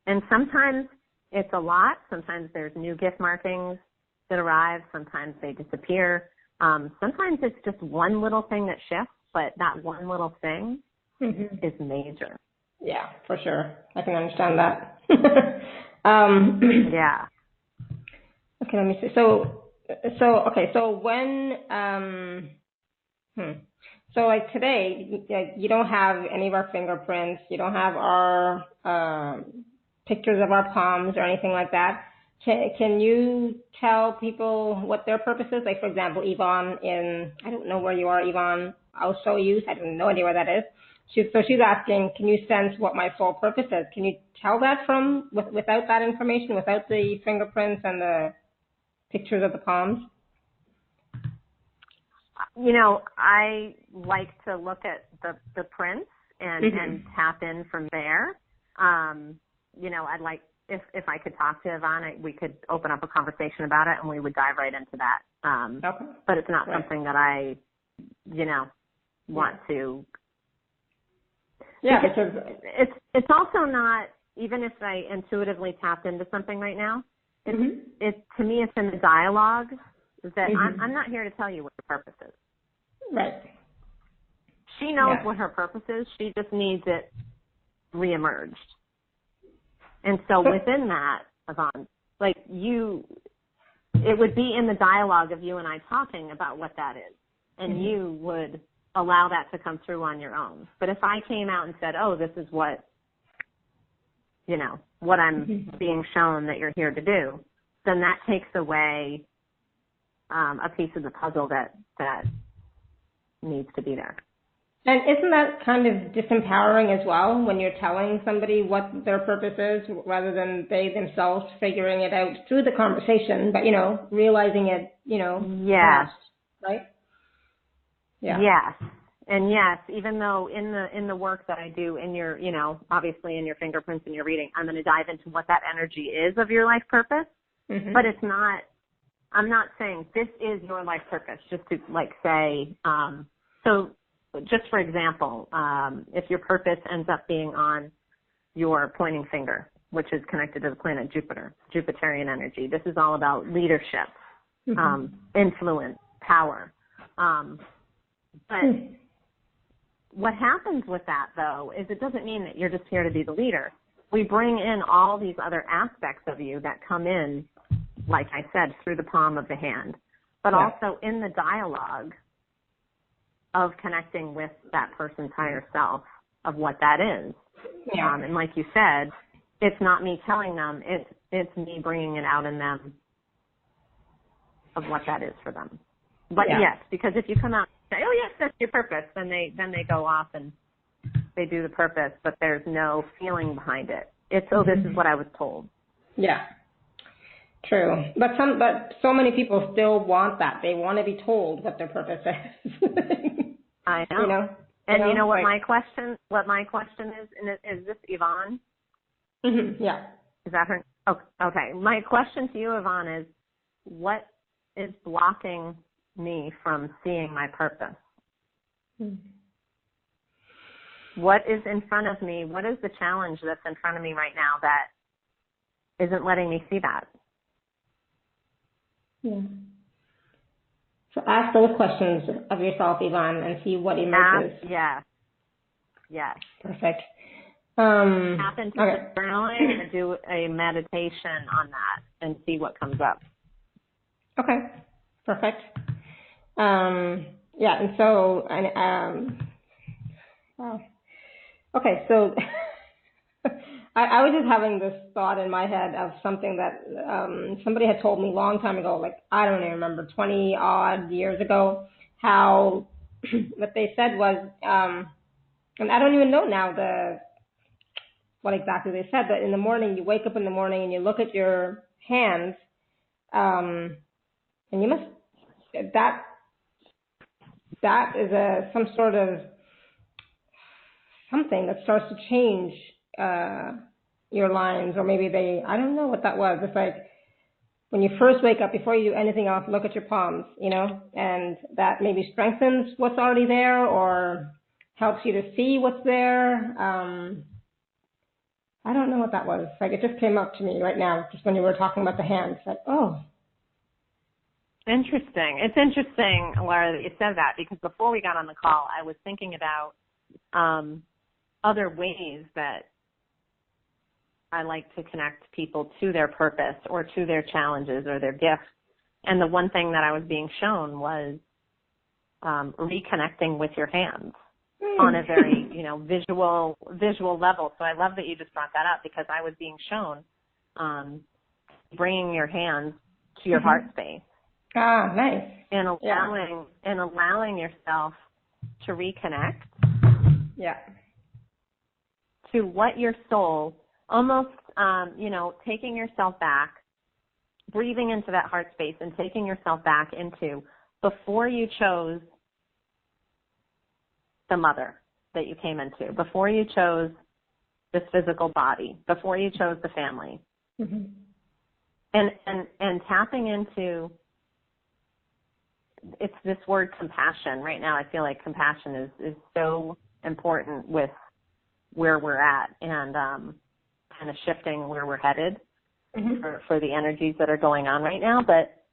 And sometimes it's a lot. Sometimes there's new gift markings that arrive. Sometimes they disappear. Sometimes it's just one little thing that shifts, but that one little thing is major. Yeah, for sure. I can understand that. Yeah. Okay, let me see. So when, so like today, you don't have any of our fingerprints. You don't have our pictures of our palms or anything like that. Can you tell people what their purpose is? Like, for example, Yvonne I don't know where you are, Yvonne. I'll show you. I have no idea where that is. So she's asking, can you sense what my soul purpose is? Can you tell that without that information, without the fingerprints and the pictures of the palms? You know, I like to look at the prints and tap in from there. I'd like, if I could talk to Yvonne, we could open up a conversation about it and we would dive right into that. Okay. But it's not something that I, want to. Yeah, because it's also not, even if I intuitively tapped into something right now, to me it's in the dialogue that I'm not here to tell you what the purpose is. Right. She knows what her purpose is. She just needs it reemerged. And so within that, Yvonne, it would be in the dialogue of you and I talking about what that is. And you would allow that to come through on your own. But if I came out and said, oh, this is what I'm being shown that you're here to do, then that takes away a piece of the puzzle that needs to be there. And isn't that kind of disempowering as well when you're telling somebody what their purpose is rather than they themselves figuring it out through the conversation, but, realizing it, Yes. first, right? Yeah. Yes. And yes, even though in the work that I do in your, obviously in your fingerprints and your reading, I'm going to dive into what that energy is of your life purpose, but it's not, I'm not saying this is your life purpose, just to say, so just for example, if your purpose ends up being on your pointing finger, which is connected to the planet Jupiter, Jupiterian energy, this is all about leadership, influence, power. But what happens with that, though, is it doesn't mean that you're just here to be the leader. We bring in all these other aspects of you that come in, like I said, through the palm of the hand, but also in the dialogue of connecting with that person's higher self of what that is. Yeah. And like you said, it's not me telling them, it's me bringing it out in them of what that is for them. But yes, because if you come out and say, oh yes, that's your purpose, then they go off and they do the purpose, but there's no feeling behind it. It's, oh, this is what I was told. Yeah. True. But so many people still want that. They want to be told what their purpose is. I know. And you know what my question is? And is this Yvonne? Yeah. Is that her? Oh, okay. My question to you, Yvonne, is what is blocking me from seeing my purpose? What is in front of me? What is the challenge that's in front of me right now that isn't letting me see that? Yeah. So ask those questions of yourself, Yvonne, and see what emerges. Yes. Perfect. Tap into the journaling and do a meditation on that and see what comes up. Okay. Perfect. Yeah, and so, okay, so I was just having this thought in my head of something that somebody had told me a long time ago, like, I don't even remember, 20 odd years ago, how what they said was, and I don't even know now what exactly they said, but in the morning, you wake up in the morning and you look at your hands, and you must, that is some sort of something that starts to change your lines, or maybe I don't know what that was. It's like when you first wake up, before you do anything else, look at your palms, and that maybe strengthens what's already there or helps you to see what's there. I don't know what that was. Like, it just came up to me right now, just when you were talking about the hands. Like, oh. Interesting. It's interesting, Laura, that you said that, because before we got on the call, I was thinking about other ways that I like to connect people to their purpose or to their challenges or their gifts. And the one thing that I was being shown was reconnecting with your hands on a very, visual level. So I love that you just brought that up, because I was being shown bringing your hands to your heart space. Ah, nice. And allowing yourself to reconnect. Yeah. To what your soul, almost, taking yourself back, breathing into that heart space and taking yourself back into before you chose the mother that you came into, before you chose this physical body, before you chose the family. Mm-hmm. And tapping into, it's this word compassion. Right now I feel like compassion is so important with where we're at, and kind of shifting where we're headed for the energies that are going on right now. But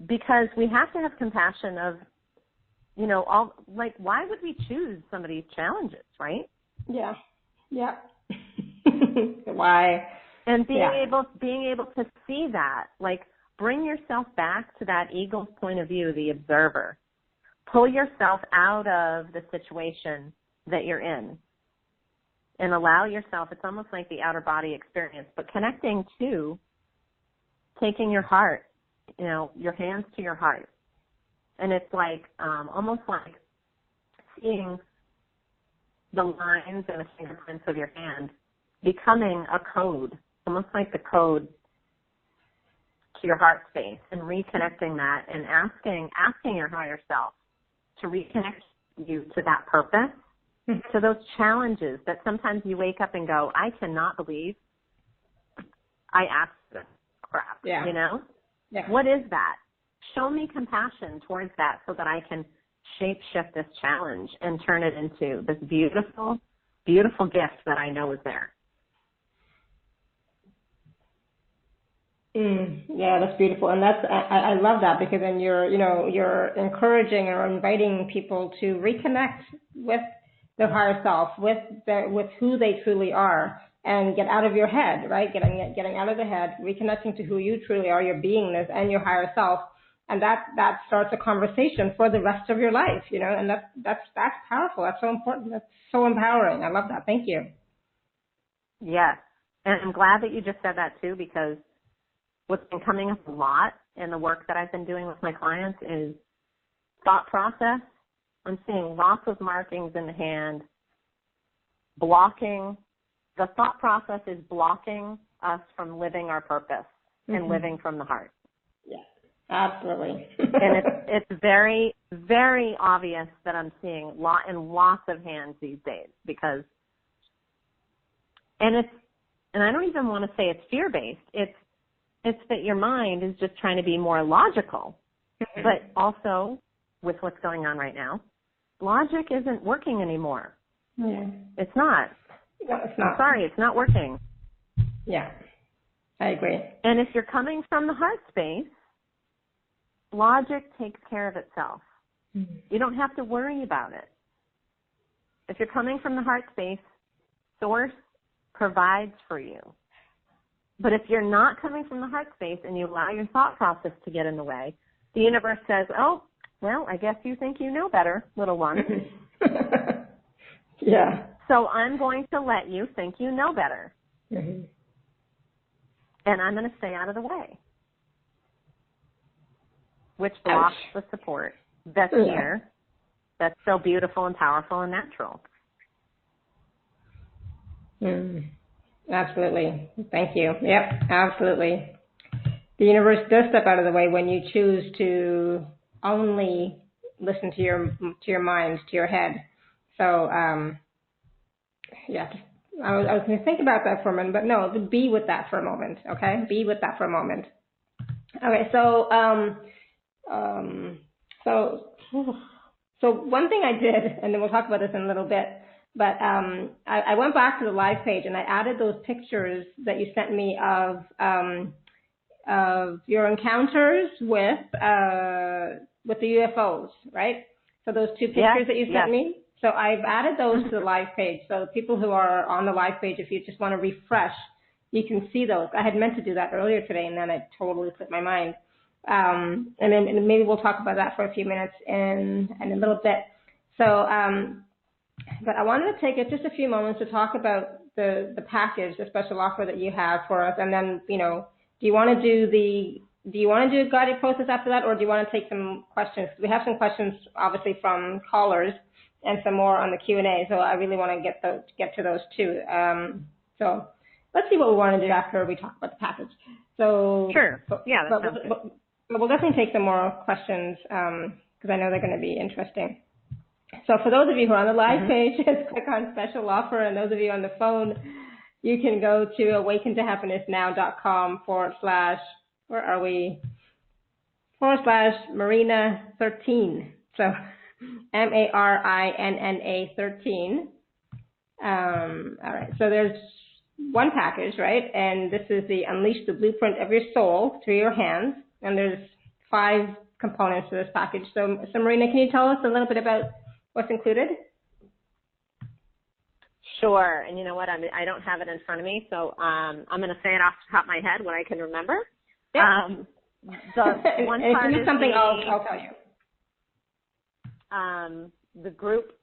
because we have to have compassion of, why would we choose some of these challenges, right? Yeah. Yeah. Why? And being able to see that, like, bring yourself back to that eagle's point of view, the observer. Pull yourself out of the situation that you're in and allow yourself, it's almost like the outer body experience, but connecting to taking your heart, your hands to your heart. And it's like, almost like seeing the lines and the fingerprints of your hand becoming a code, almost like the code to your heart space, and reconnecting that and asking your higher self to reconnect you to that purpose, to those challenges that sometimes you wake up and go, I cannot believe I asked this crap, Yeah. Yeah. What is that? Show me compassion towards that so that I can shape shift this challenge and turn it into this beautiful, beautiful gift that I know is there. Yeah, that's beautiful, and I love that, because then you're encouraging or inviting people to reconnect with their higher self, with who they truly are, and get out of your head, right? Getting out of the head, reconnecting to who you truly are, your beingness, and your higher self, and that starts a conversation for the rest of your life, and that's powerful. That's so important. That's so empowering. I love that. Thank you. Yes, and I'm glad that you just said that too, because what's been coming up a lot in the work that I've been doing with my clients is thought process. I'm seeing lots of markings in the hand, blocking. The thought process is blocking us from living our purpose and living from the heart. Yeah, absolutely. And it's very, very obvious that I'm seeing lots of hands these days, because, and I don't even want to say it's fear-based. It's that your mind is just trying to be more logical, but also with what's going on right now, logic isn't working anymore. Yeah. It's not. No, it's not. I'm sorry, it's not working. Yeah, I agree. And if you're coming from the heart space, logic takes care of itself. You don't have to worry about it. If you're coming from the heart space, source provides for you. But if you're not coming from the heart space and you allow your thought process to get in the way, the universe says, oh, well, I guess you think you know better, little one. Yeah. So I'm going to let you think you know better. Mm-hmm. And I'm going to stay out of the way, which blocks the support that's here, that's so beautiful and powerful and natural. Absolutely. Thank you. Yep, absolutely. The universe does step out of the way when you choose to only listen to your mind, to your head. So yeah, I was going to think about that for a minute, but no, be with that for a moment. Okay, be with that for a moment. Okay, so so one thing I did, and then we'll talk about this in a little bit, but I went back to the live page and I added those pictures that you sent me of your encounters with the UFOs, right? So those two pictures that you sent me. So I've added those to the live page. So people who are on the live page, if you just want to refresh, you can see those. I had meant to do that earlier today, and then it totally slipped my mind. And then maybe we'll talk about that for a few minutes in a little bit. So, but I wanted to take just a few moments to talk about the package, the special offer that you have for us, and then do you want to do a guided process after that, or do you want to take some questions? We have some questions, obviously, from callers, and some more on the Q&A. So I really want to get to those too. So let's see what we want to do after we talk about the package. So sure, yeah, that sounds good. We'll definitely take some more questions because I know they're going to be interesting. So for those of you who are on the live page, just click on special offer, and those of you on the phone, you can go to awakentohappinessnow.com / where are we? / Marinna 13. So Marinna 13. All right. So there's one package, right? And this is the Unleash the Blueprint of Your Soul Through Your Hands. And there's 5 components to this package. So Marinna, can you tell us a little bit about what's included? Sure. And you know what? I don't have it in front of me, so I'm going to say it off the top of my head what I can remember. Yeah. The one and part if you miss something, I'll tell you. The group.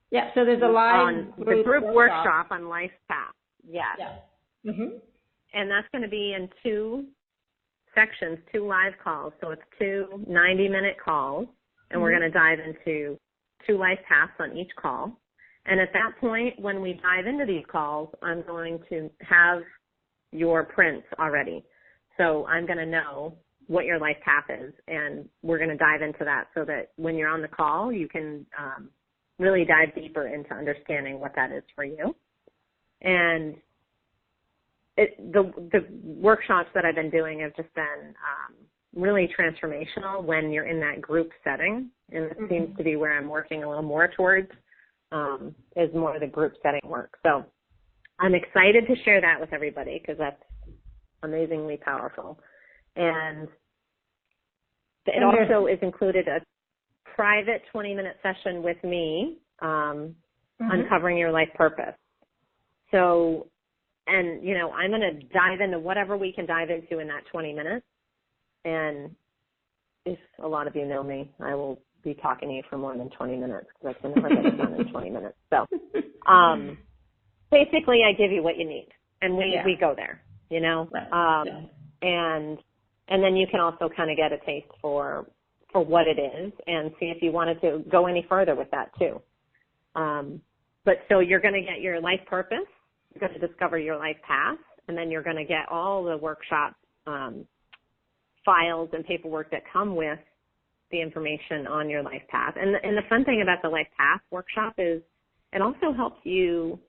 Yeah. So there's a live group workshop on Life Path. Yes. Yeah. Mm-hmm. And that's going to be in 2 sections, 2 live calls. So it's 2 90-minute calls, and we're going to dive into 2 life paths on each call. And at that point, when we dive into these calls, I'm going to have your prints already. So I'm going to know what your life path is, and we're going to dive into that so that when you're on the call, you can really dive deeper into understanding what that is for you. And the workshops that I've been doing have just been really transformational when you're in that group setting, and it seems to be where I'm working a little more towards is more of the group setting work. So I'm excited to share that with everybody because that's amazingly powerful. And it also is included a private 20-minute session with me uncovering your life purpose. So, and, I'm going to dive into whatever we can dive into in that 20 minutes. And if a lot of you know me, I will be talking to you for more than 20 minutes because I can never get it done in 20 minutes. So basically I give you what you need, and we go there, Right. And then you can also kind of get a taste for what it is and see if you wanted to go any further with that too. But so you're going to get your life purpose, you're going to discover your life path, and then you're going to get all the workshop files and paperwork that come with the information on your life path. And the fun thing about the life path workshop is it also helps you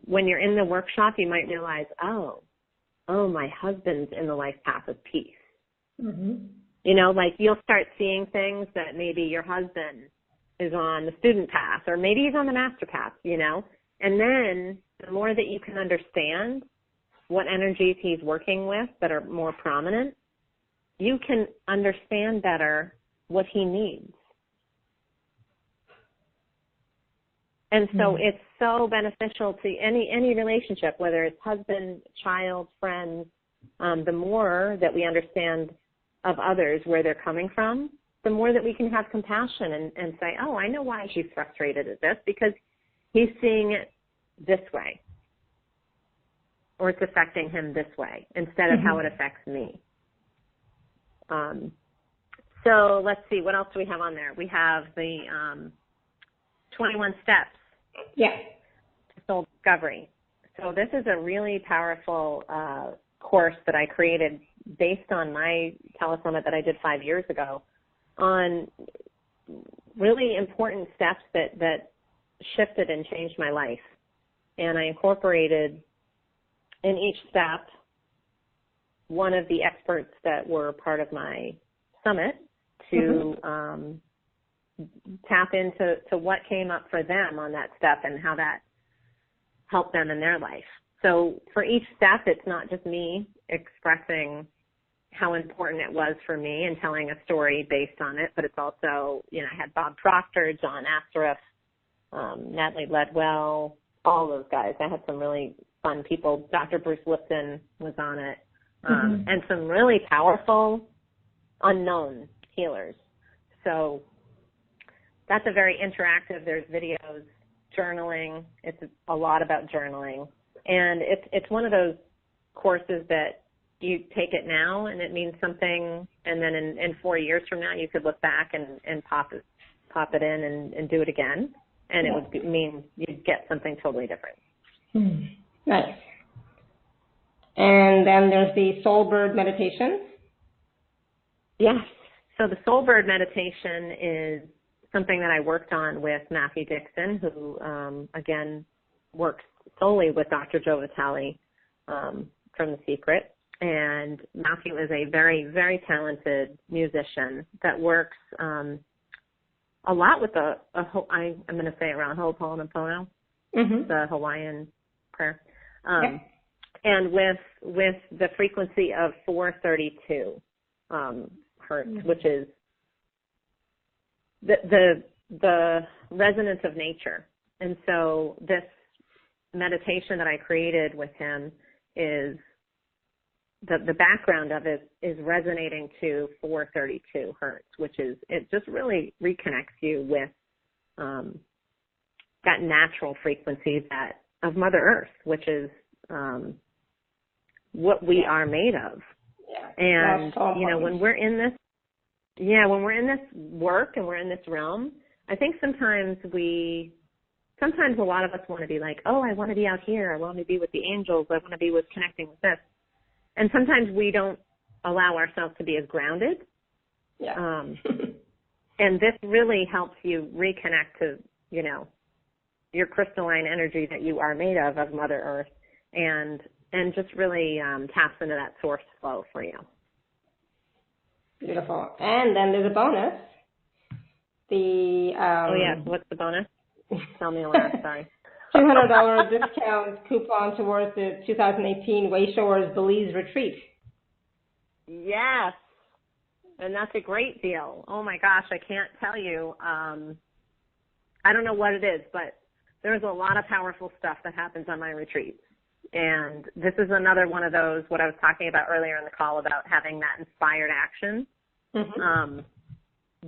when you're in the workshop, you might realize, oh, my husband's in the life path of peace. Mm-hmm. Like you'll start seeing things that maybe your husband is on the student path or maybe he's on the master path, and then the more that you can understand what energies he's working with that are more prominent, you can understand better what he needs. And so it's so beneficial to any relationship, whether it's husband, child, friends. The more that we understand of others, where they're coming from, the more that we can have compassion and say, oh, I know why she's frustrated at this, because he's seeing it this way, or it's affecting him this way instead of how it affects me. So let's see, what else do we have on there? We have the 21 steps to soul discovery. So this is a really powerful course that I created based on my telesummit that I did 5 years ago. on really important steps that shifted and changed my life. And I incorporated in each step one of the experts that were part of my summit to tap into what came up for them on that step and how that helped them in their life. So for each step, it's not just me expressing how important it was for me and telling a story based on it, but it's also, I had Bob Proctor, John Asaraf, Natalie Ledwell, all those guys. I had some really fun people. Dr. Bruce Lipton was on it, and some really powerful unknown healers. So that's a very interactive. There's videos, journaling. It's a lot about journaling. And it's one of those courses that you take it now and it means something, and then in 4 years from now you could look back and pop it in and do it again, and it would mean you'd get something totally different. Nice. And then there's the Soulbird meditation. Yes. So the Soulbird meditation is something that I worked on with Matthew Dixon, who, again, works solely with Dr. Joe Vitale from The Secret. And Matthew is a very, very talented musician that works a lot with I'm going to say it wrong, Ho'oponopono, the Hawaiian prayer, and with the frequency of 432 hertz, which is the resonance of nature. And so this meditation that I created with him is the background of it is resonating to 432 hertz, which is, it just really reconnects you with that natural frequency of Mother Earth, which is what we are made of. And when we're in this, when we're in this work and we're in this realm, I think sometimes a lot of us want to be like, oh, I want to be out here. I want to be with the angels. I want to be with connecting with this. And sometimes we don't allow ourselves to be as grounded. And this really helps you reconnect to, your crystalline energy that you are made of Mother Earth, and just really taps into that source flow for you. Beautiful. And then there's a bonus. What's the bonus? Tell me last, sorry. $200 discount coupon towards the 2018 Wayshores Belize retreat. Yes. And that's a great deal. Oh my gosh, I can't tell you. I don't know what it is, but there's a lot of powerful stuff that happens on my retreats. And this is another one of those, what I was talking about earlier in the call about having that inspired action.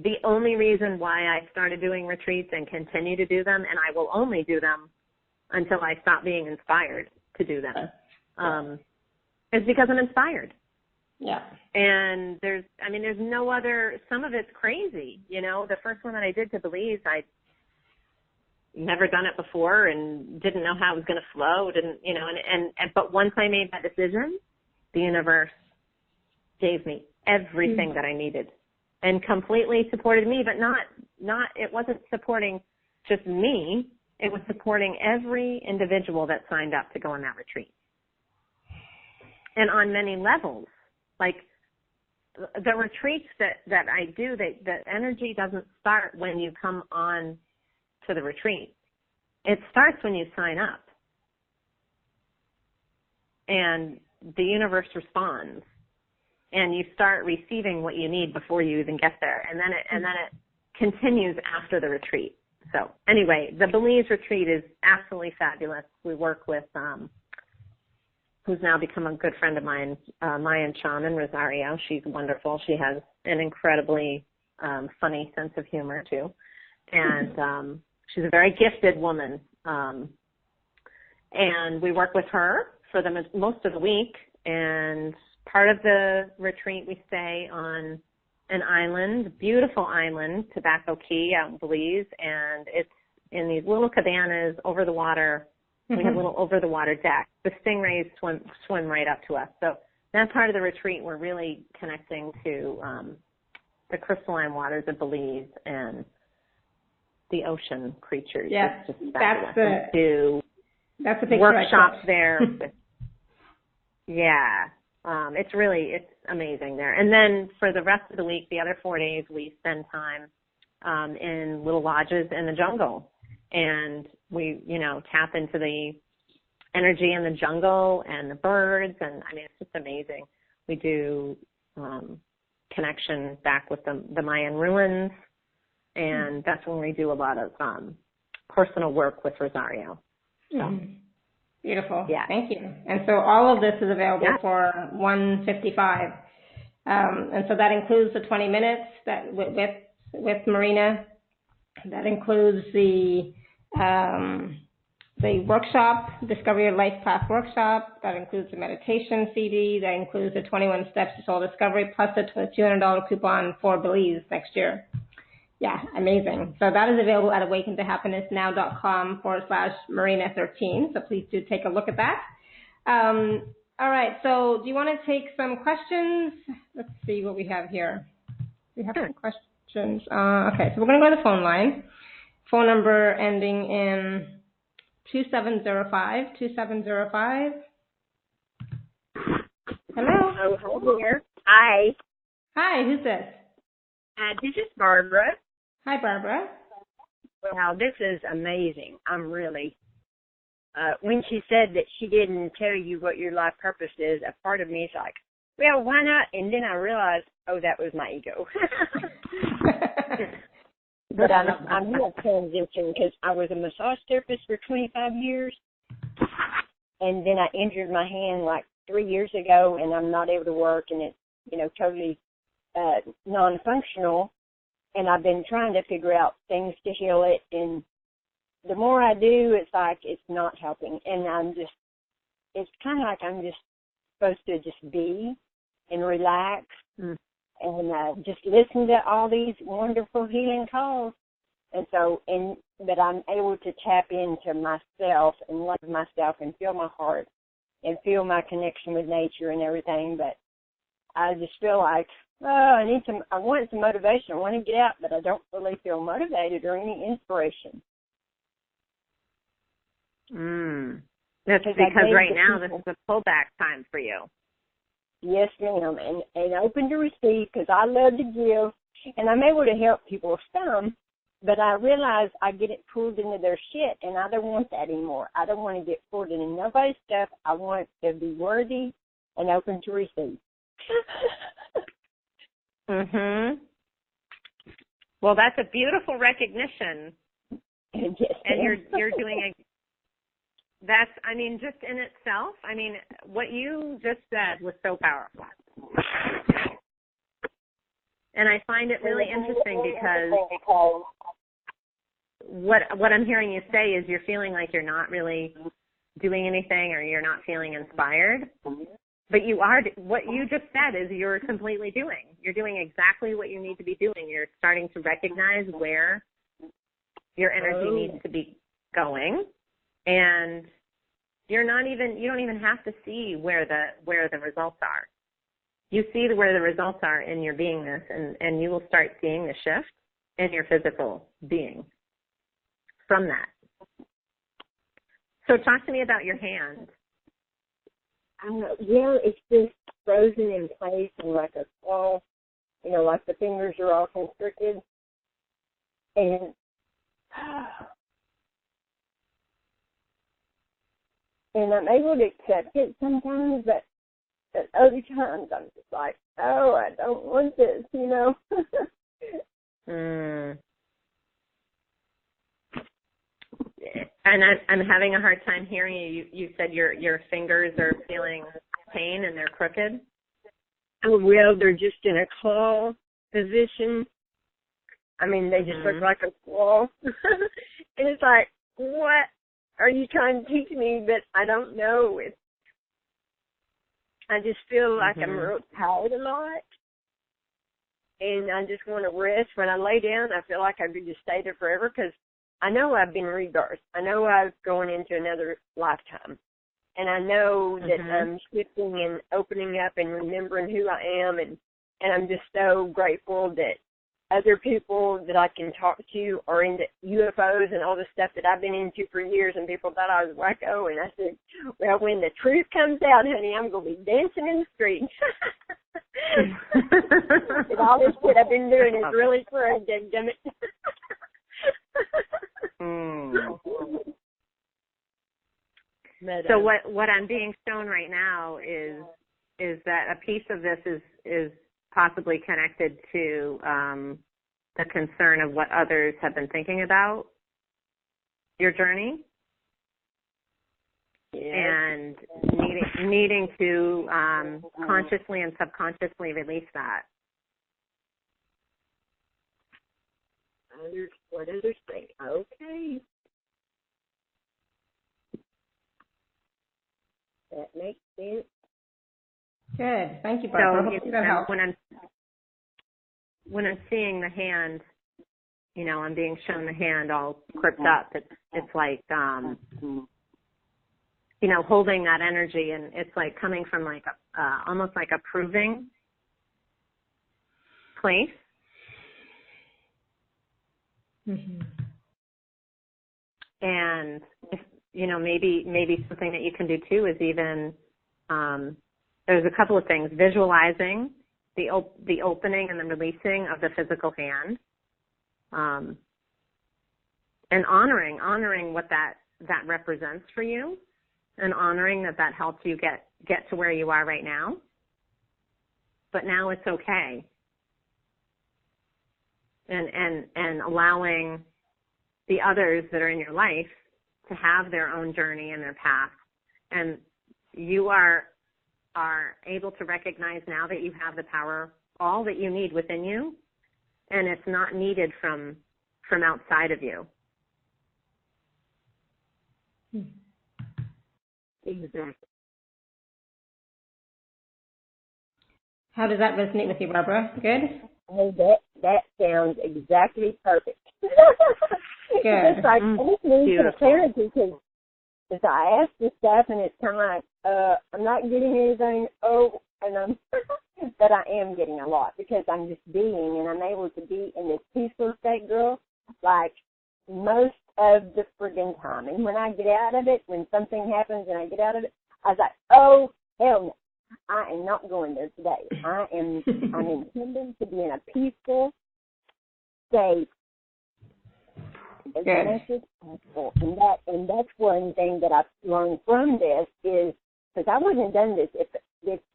The only reason why I started doing retreats and continue to do them, and I will only do them until I stop being inspired to do them, is because I'm inspired. And there's no other, some of it's crazy. The first one that I did to Belize, I'd never done it before and didn't know how it was going to flow, but once I made that decision, the universe gave me everything that I needed and completely supported me, but not, it wasn't supporting just me. It was supporting every individual that signed up to go on that retreat. And on many levels, like the retreats that I do, the energy doesn't start when you come on to the retreat. It starts when you sign up. And the universe responds. And you start receiving what you need before you even get there. And then it continues after the retreat. So anyway, the Belize retreat is absolutely fabulous. We work with, who's now become a good friend of mine, Mayan Shaman Rosario. She's wonderful. She has an incredibly funny sense of humor too. And she's a very gifted woman. And we work with her for most of the week. And part of the retreat we stay on an island, beautiful island, Tobacco Key out in Belize, and it's in these little cabanas over the water. We have little over the water decks. The stingrays swim right up to us. So that part of the retreat, we're really connecting to the crystalline waters of Belize and the ocean creatures. Yes, it's just fabulous. That's a picture workshops there. Yeah. It's amazing there. And then for the rest of the week, the other 4 days, we spend time in little lodges in the jungle. And we, tap into the energy in the jungle and the birds. And, it's just amazing. We do connection back with the Mayan ruins. And that's when we do a lot of personal work with Rosario. So. Mm-hmm. Beautiful. Yeah. Thank you. And so all of this is available for $155. And so that includes the 20 minutes that with Marinna. That includes the workshop, Discover Your Life Path workshop. That includes the meditation CD. That includes the 21 Steps to Soul Discovery plus the $200 coupon for Belize next year. Yeah, amazing. So that is available at awakentohappinessnow.com/Marinna13. So please do take a look at that. All right. So do you want to take some questions? Let's see what we have here. We have some questions. Okay. So we're going to go to the phone line. Phone number ending in 2705. 2705. Hello. Hello here. Hi. Hi. Who's this? This is Barbara. Hi, Barbara. Wow, this is amazing. I'm really, when she said that she didn't tell you what your life purpose is, a part of me is like, well, why not? And then I realized, oh, that was my ego. But I'm in a transition because I was a massage therapist for 25 years, and then I injured my hand like 3 years ago, and I'm not able to work, and it's, totally non-functional, and I've been trying to figure out things to heal it, and the more I do, it's like it's not helping, and it's kind of like I'm just supposed to just be and relax and just listen to all these wonderful healing calls, but I'm able to tap into myself and love myself and feel my heart and feel my connection with nature and everything, but I just feel like, I want some motivation. I want to get out, but I don't really feel motivated or any inspiration. That's because right now this is a pullback time for you. Yes, ma'am, and open to receive because I love to give, and I'm able to help people some, but I realize I get it pulled into their shit, and I don't want that anymore. I don't want to get pulled into nobody's stuff. I want to be worthy and open to receive. Well, that's a beautiful recognition, Yes, and you're doing just in itself. What you just said was so powerful, and I find it really interesting because what I'm hearing you say is you're feeling like you're not really doing anything, or you're not feeling inspired. But you are, what you just said is you're completely doing. You're doing exactly what you need to be doing. You're starting to recognize where your energy needs to be going. And you don't even have to see where the results are. You see where the results are in your beingness, and you will start seeing the shift in your physical being from that. So talk to me about your hand. It's just frozen in place and like a claw, like the fingers are all constricted. And I'm able to accept it sometimes, but at other times I'm just like, oh, I don't want this, And I'm having a hard time hearing you. You said your fingers are feeling pain and they're crooked? Oh, well, they're just in a claw position. They just look like a claw. And it's like, what are you trying to teach me? But I don't know. I just feel like I'm real tired a lot. And I just want to rest. When I lay down, I feel like I could just stay there forever because I know I've been rebirthed. I know I'm going into another lifetime. And I know that I'm shifting and opening up and remembering who I am and And I'm just so grateful that other people that I can talk to are into UFOs and all the stuff that I've been into for years, and people thought I was wacko. And I said, well, when the truth comes out, honey, I'm going to be dancing in the streets. And all this shit I've been doing is really true, damn it. So what I'm being shown right now is that a piece of this is possibly connected to the concern of what others have been thinking about your journey, and needing to consciously and subconsciously release that. What others think? Okay. That makes sense. Good. Thank you, Barbara. So when I'm seeing the hand, I'm being shown the hand all crooked up. It's like, holding that energy, and it's like coming from like almost like a proving place. Mm-hmm. And if, maybe something that you can do too is even, there's a couple of things: visualizing the opening and the releasing of the physical hand, and honoring what that represents for you, and honoring that helped you get to where you are right now. But now it's okay, and allowing the others that are in your life to have their own journey and their path, and you are able to recognize now that you have the power, all that you need within you, and it's not needed from outside of you. Exactly. How does that resonate with you, Barbara? Good? Oh, that sounds exactly perfect. Good. It's like, I just need some clarity, because if I ask this stuff and it's kind of like, I'm not getting anything, and but I am getting a lot, because I'm just being, and I'm able to be in this peaceful state, girl, like most of the friggin' time. And when I get out of it, when something happens and I get out of it, I was like, oh, hell no. I am not going there today. I'm intending to be in a peaceful state as much as possible. And that's one thing that I've learned from this is, because I wouldn't have done this if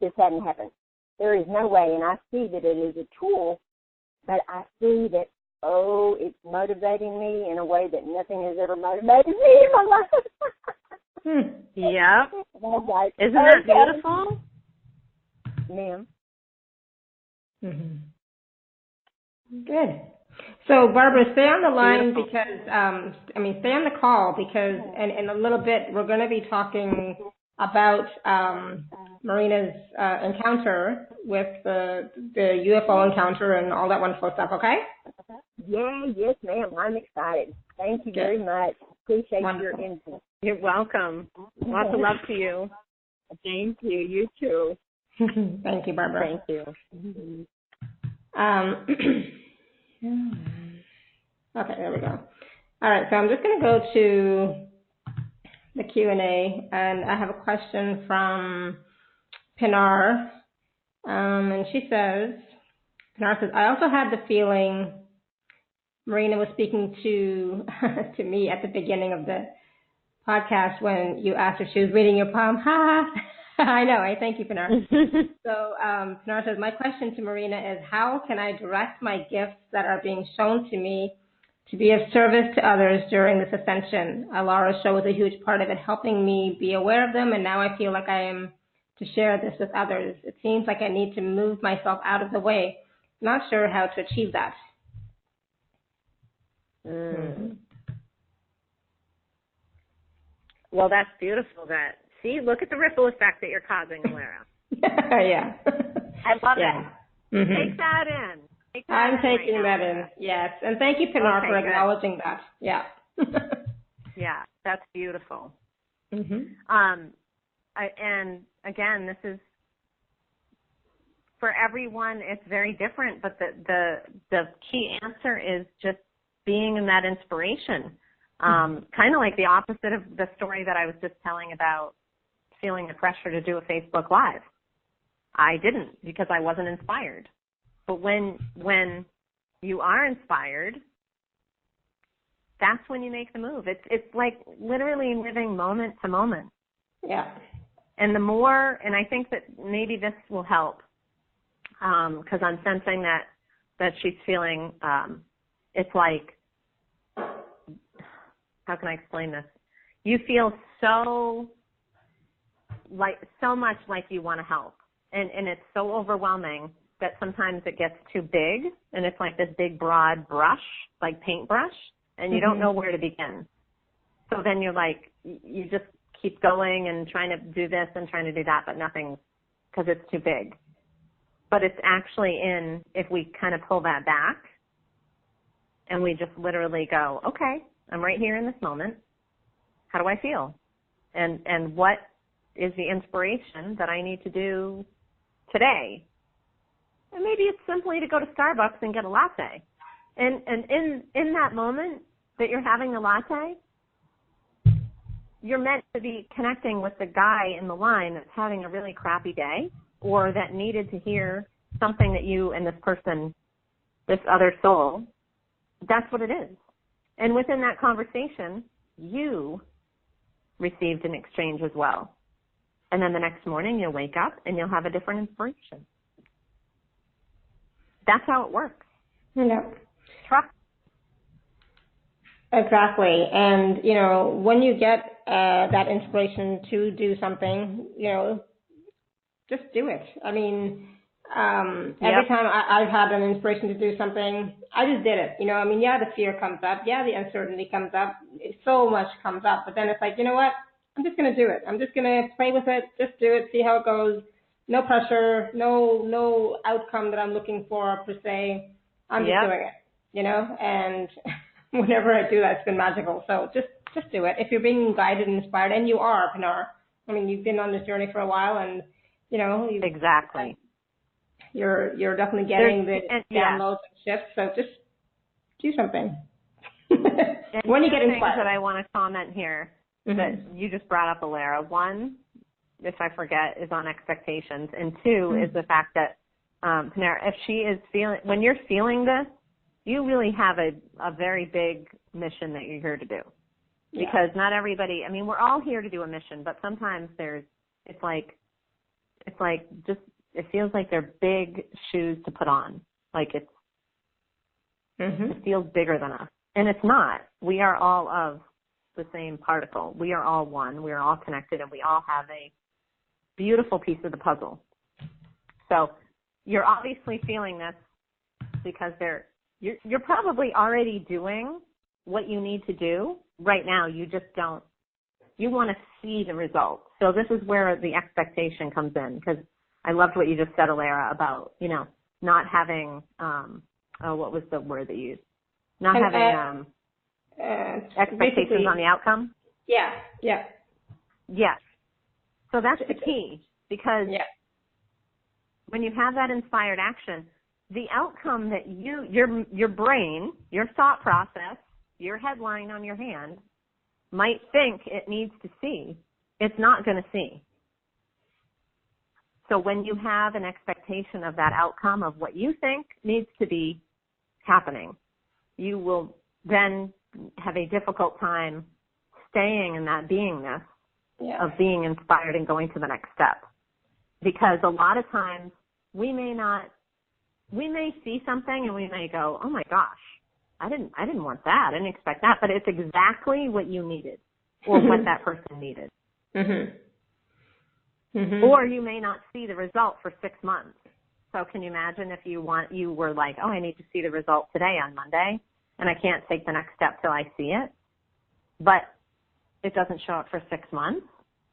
this hadn't happened. There is no way, and I see that it is a tool, but I see that, it's motivating me in a way that nothing has ever motivated me in my life. Yeah. Like, isn't that beautiful? Ma'am. Mm-hmm. Good. So, Barbara, stay on the line because, stay on the call because in a little bit we're going to be talking about Marinna's encounter with the UFO encounter and all that wonderful stuff, okay? Yeah, yes, ma'am. I'm excited. Thank you very much. Appreciate your input. You're welcome. Lots of love to you. Thank you. You too. Thank you, Barbara. Thank you. Okay, there we go. All right, so I'm just going to go to the Q&A, and I have a question from Pinar, and Pinar says, I also had the feeling Marinna was speaking to to me at the beginning of the podcast when you asked her if she was reading your palm. Ha! I know. I thank you, Pinar. So Pinar says, my question to Marinna is, how can I direct my gifts that are being shown to me to be of service to others during this ascension? Alara's show was a huge part of it, helping me be aware of them, and now I feel like I am to share this with others. It seems like I need to move myself out of the way. Not sure how to achieve that. Mm. Well, that's beautiful. Look at the ripple effect that you're causing, Alara. Yeah. I love it. Mm-hmm. Take that in. I'm taking that in, yes. And thank you, Pinar, for acknowledging that. Yeah. Yeah, that's beautiful. Mm-hmm. And again, this is for everyone, it's very different, but the key answer is just being in that inspiration. Kind of like the opposite of the story that I was just telling about feeling the pressure to do a Facebook Live. I didn't because I wasn't inspired. But when you are inspired, that's when you make the move. It's like literally living moment to moment. Yeah. And the more, and I think that maybe this will help, because I'm sensing that she's feeling, it's like, how can I explain this? You feel so much like you want to help, and it's so overwhelming that sometimes it gets too big, and it's like this big broad brush, like paintbrush, and you don't know where to begin. So then you're like, you just keep going and trying to do this and trying to do that, but nothing, because it's too big. But it's actually if we kind of pull that back and we just literally go, okay, I'm right here in this moment. How do I feel? And what is the inspiration that I need to do today? And maybe it's simply to go to Starbucks and get a latte. And in that moment that you're having the latte, you're meant to be connecting with the guy in the line that's having a really crappy day, or that needed to hear something that you and this person, this other soul, that's what it is. And within that conversation, you received an exchange as well. And then the next morning you'll wake up and you'll have a different inspiration. That's how it works. Yeah. Trust. Exactly. And, when you get that inspiration to do something, just do it. I mean, every time I've had an inspiration to do something, I just did it. The fear comes up. Yeah, the uncertainty comes up. So much comes up. But then it's like, you know what? I'm just going to do it. I'm just going to play with it, just do it, see how it goes. No pressure, no outcome that I'm looking for per se. I'm just doing it, and whenever I do that, it's been magical. So just do it. If you're being guided and inspired, and you are, Pinar. I mean, you've been on this journey for a while, and, exactly. You're definitely getting the downloads and shifts, so just do something. When you get inspired. That I want to comment here that you just brought up, Alara. One, if I forget, is on expectations, and two is the fact that Pinar, if she is when you're feeling this, you really have a very big mission that you're here to do. Because not everybody, I mean, we're all here to do a mission, but sometimes it feels like they're big shoes to put on. Like it feels bigger than us. And it's not. We are all of the same particle. We are all one. We are all connected, and we all have a beautiful piece of the puzzle. So you're obviously feeling this because you're probably already doing what you need to do right now. You just don't. You want to see the results. So this is where the expectation comes in, because I loved what you just said, Alara, about, not having, what was the word that you used? Not having expectations on the outcome? Yeah. Yes. So that's the key, because when you have that inspired action, the outcome that your brain, your thought process, your headline on your hand might think it needs to see, it's not going to see. So when you have an expectation of that outcome of what you think needs to be happening, you will then have a difficult time staying in that beingness of being inspired and going to the next step. Because a lot of times we may see something and we may go, oh my gosh, I didn't want that. I didn't expect that. But it's exactly what you needed or what that person needed. Or you may not see the result for 6 months. So can you imagine if you were like, oh, I need to see the result today on Monday, and I can't take the next step till I see it, but it doesn't show up for 6 months?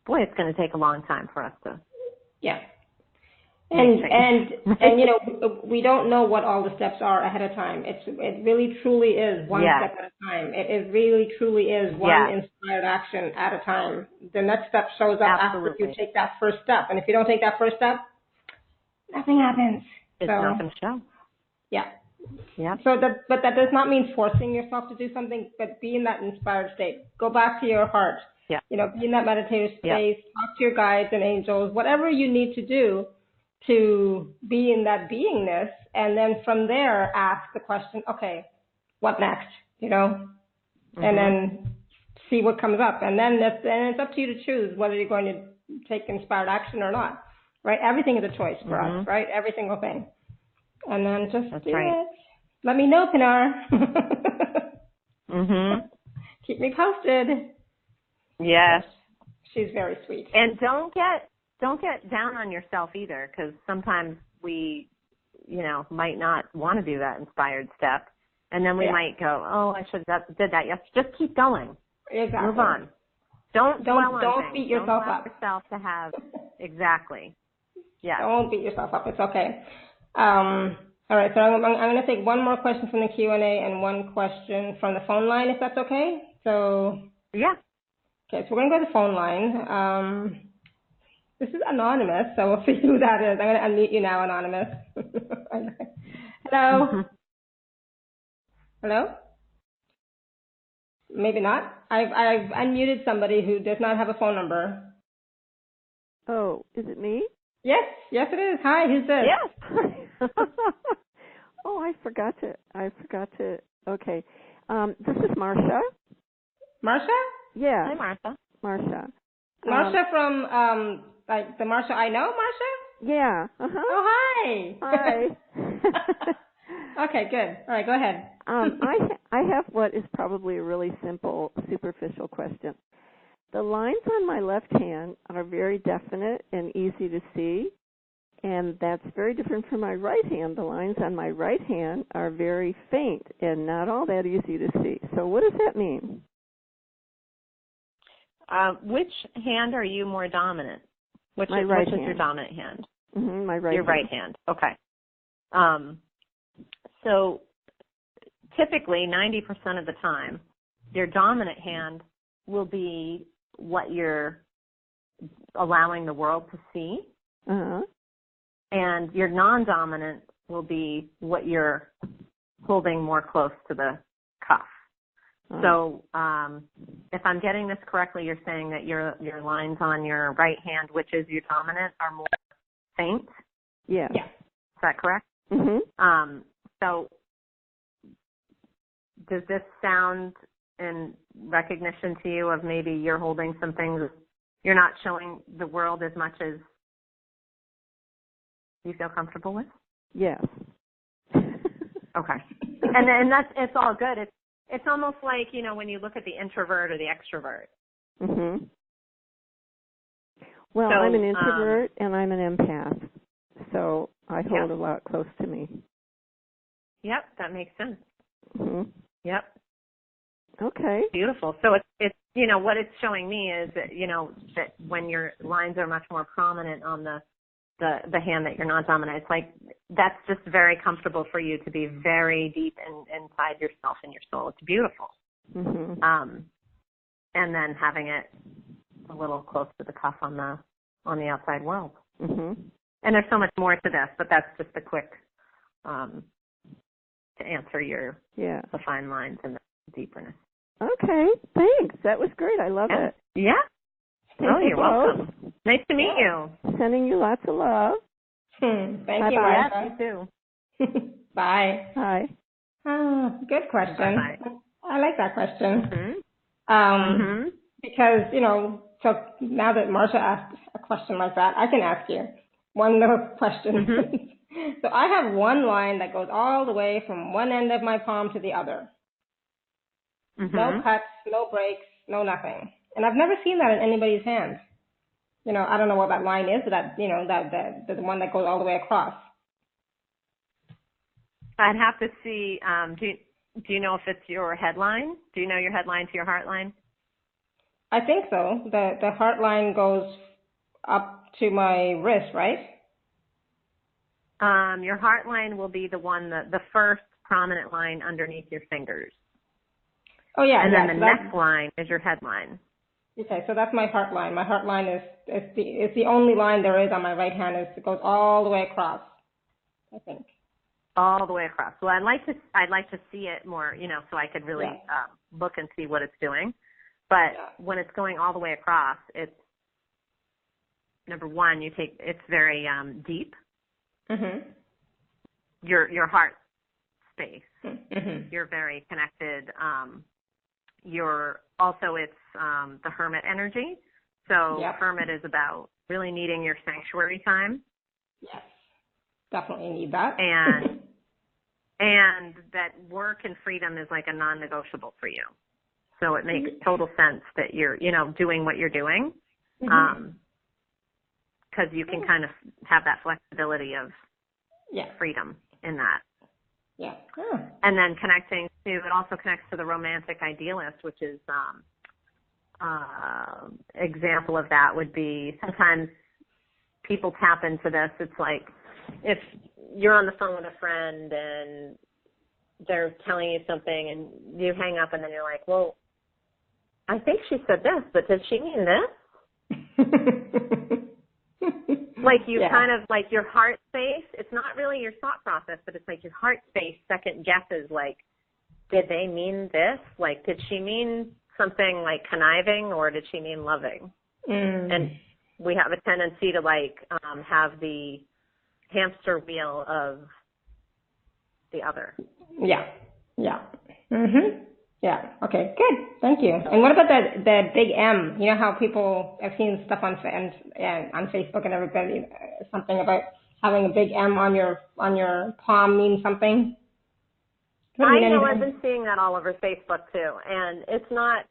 Boy, it's going to take a long time for us to. Yeah. And we don't know what all the steps are ahead of time. It really truly is one step at a time. It really truly is one inspired action at a time. The next step shows up after you take that first step. And if you don't take that first step, nothing happens. It's not going to show. Yeah. Yeah. But that does not mean forcing yourself to do something, but be in that inspired state. Go back to your heart. Yeah. You know, be in that meditative space, Yeah. talk to your guides and angels, whatever you need to do to be in that beingness. And then from there, ask the question, okay, what next? You know, and then see what comes up. And then it's up to you to choose whether you're going to take inspired action or not, right? Everything is a choice for us, right? Every single thing. And then just do it. Let me know, Pinar. Keep me posted. Yes. She's very sweet. And don't get down on yourself either, because sometimes we, you know, might not want to do that inspired step, and then we might go, oh, I should have did that. Yes, just keep going. Exactly. Move on. Don't beat yourself up. Yourself to have exactly. Yeah. Don't beat yourself up. It's okay. All right. So I'm going to take one more question from the Q&A and one question from the phone line, if that's okay. So yeah. Okay. So we're going to go to the phone line. This is anonymous, so we'll see who that is. I'm going to unmute you now, anonymous. Hello. Hello. Maybe not. I've unmuted somebody who does not have a phone number. Oh, is it me? Yes, it is. Hi, who's this? Yes. Oh, I forgot to. Okay. This is Marcia. Marcia? Yeah. Hi, Martha. Marcia. Marcia from like the Marcia I know, Marcia? Yeah. Uh-huh. Oh, hi. Hi. Okay, good. All right, go ahead. I have what is probably a really simple, superficial question. The lines on my left hand are very definite and easy to see, and that's very different from my right hand. The lines on my right hand are very faint and not all that easy to see. So what does that mean? Which hand are you more dominant? Which is your dominant hand? My right hand. Your right hand. Okay. So typically 90% of the time, your dominant hand will be what you're allowing the world to see. And your non-dominant will be what you're holding more close to the cuff. So if I'm getting this correctly, you're saying that your lines on your right hand, which is your dominant, are more faint? Yes. Yeah. Is that correct? So does this sound in recognition to you of maybe you're holding some things you're not showing the world as much as you feel comfortable with? Yes. Okay. And it's all good. It's almost like, you know, when you look at the introvert or the extrovert. Well, I'm an introvert and I'm an empath, so I hold a lot close to me. Yep, that makes sense. Yep. Okay. Beautiful. So it's you know, what it's showing me is that, you know, that when your lines are much more prominent on the hand that you're not dominant, it's like that's just very comfortable for you to be very deep inside yourself and your soul. It's beautiful. And then having it a little close to the cuff on the outside world. And there's so much more to this, but that's just a quick to answer the fine lines and the deeperness. Okay, thanks. That was great. I love it. Yeah. Oh, you're welcome. Nice to meet you. Sending you lots of love. Thank Bye-bye. you, Martha. You too. Bye. Hi. Oh, good question. Bye-bye. I like that question. Because, you know, so now that Marcia asked a question like that, I can ask you one little question. So I have one line that goes all the way from one end of my palm to the other. No cuts, no breaks, no nothing. And I've never seen that in anybody's hand. You know, I don't know what that line is, but that, you know, the one that goes all the way across. I'd have to see, do you know if it's your headline? Do you know your headline to your heart line? I think so. The heart line goes up to my wrist, right? Your heart line will be the one, the first prominent line underneath your fingers. Oh, yeah. And then the neck line is your headline. Okay, so that's my heart line. My heart line is the only line there is on my right hand. It goes all the way across, I think. All the way across. Well, I'd like to see it more, so I could really look and see what it's doing. But when it's going all the way across, it's number one. It's very deep. Mhm. Your heart space. Mhm. You're very connected. It's the hermit energy. So hermit is about really needing your sanctuary time. Yes, definitely need that. And that work and freedom is like a non-negotiable for you. So it makes total sense that you're, doing what you're doing. Because you can kind of have that flexibility of freedom in that. Yeah. Oh. And then it also connects to the romantic idealist, which is example of that would be sometimes people tap into this. It's like if you're on the phone with a friend and they're telling you something and you hang up and then you're like, well, I think she said this, but did she mean this? Like you kind of like your heart space, it's not really your thought process, but it's like your heart space second guesses like, did they mean this? Like, did she mean something like conniving or did she mean loving? And we have a tendency to have the hamster wheel of the other. Yeah. Mhm. Yeah. Okay. Good. Thank you. And what about the big M? You know how I've seen stuff on Facebook and everybody something about having a big M on your palm means something. I know. I've been seeing that all over Facebook too, and it's not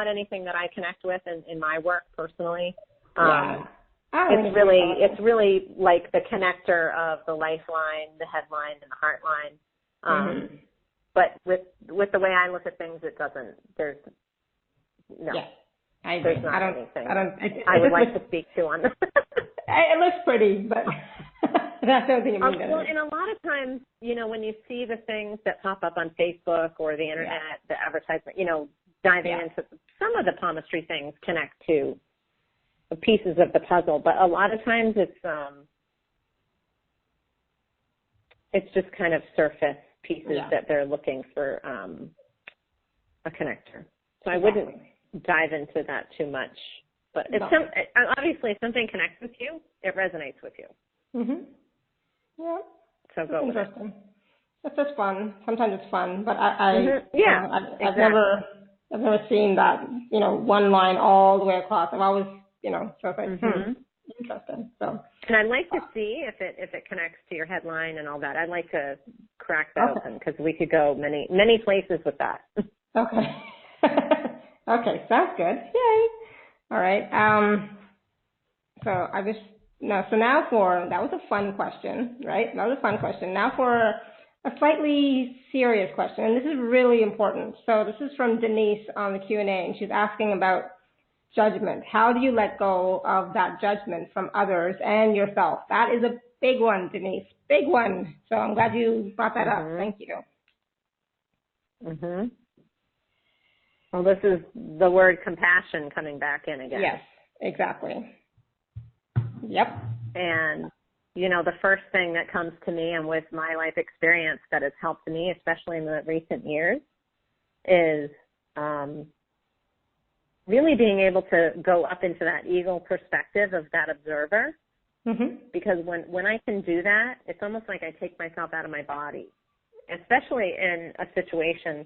anything that I connect with in my work personally. It's really like the connector of the lifeline, the headline, and the heart line. But with the way I look at things, it doesn't. There's no. Yeah, I agree. There's not anything. I would like to speak to on this. It looks pretty, but that's the thing. And a lot of times, when you see the things that pop up on Facebook or the internet, the advertisement, diving into some of the palmistry things connect to pieces of the puzzle, but a lot of times it's just kind of surface pieces that they're looking for a connector. So I wouldn't dive into that too much. But obviously, if something connects with you, it resonates with you. Mhm. Yeah. So go with it. It's just fun. Sometimes it's fun, but I've never seen that one line all the way across. I've always so it's like interesting. So. And I'd like to see if it connects to your headline and all that. I'd like to crack that open because we could go many places with that. Okay. Okay, sounds good. Yay. All right. So that was a fun question, right? That was a fun question. Now for a slightly serious question, and this is really important. So this is from Denise on the Q&A, and she's asking about judgment. How do you let go of that judgment from others and yourself? That is a big one, Denise. Big one. So I'm glad you brought that up. Thank you. Well, this is the word compassion coming back in again. Yes, exactly. Yep. And, the first thing that comes to me and with my life experience that has helped me, especially in the recent years, is really being able to go up into that eagle perspective of that observer. Because when I can do that, it's almost like I take myself out of my body, especially in a situation,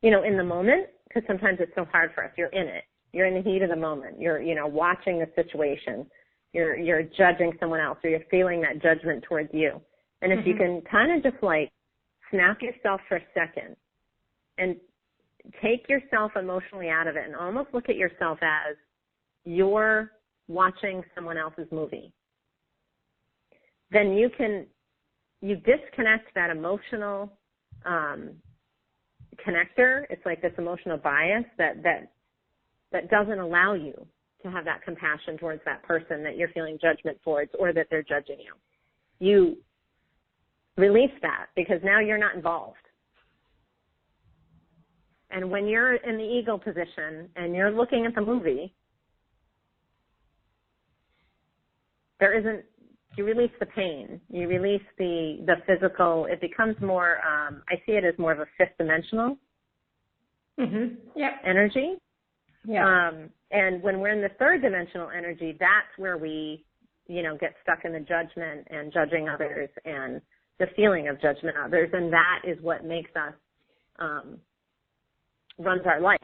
in the moment, because sometimes it's so hard for us. You're in it. You're in the heat of the moment. You're, watching the situation. You're judging someone else, or you're feeling that judgment towards you. And if you can kind of just snap yourself for a second and take yourself emotionally out of it and almost look at yourself as you're watching someone else's movie, then you disconnect that emotional connector. It's like this emotional bias that doesn't allow you to have that compassion towards that person that you're feeling judgment towards or that they're judging you. You release that because now you're not involved. And when you're in the ego position and you're looking at the movie, you release the pain, you release the physical, it becomes more, I see it as more of a fifth dimensional energy. Yeah. And when we're in the third dimensional energy, that's where we, get stuck in the judgment and judging others and the feeling of judgment of others. And that is what makes us, runs our life.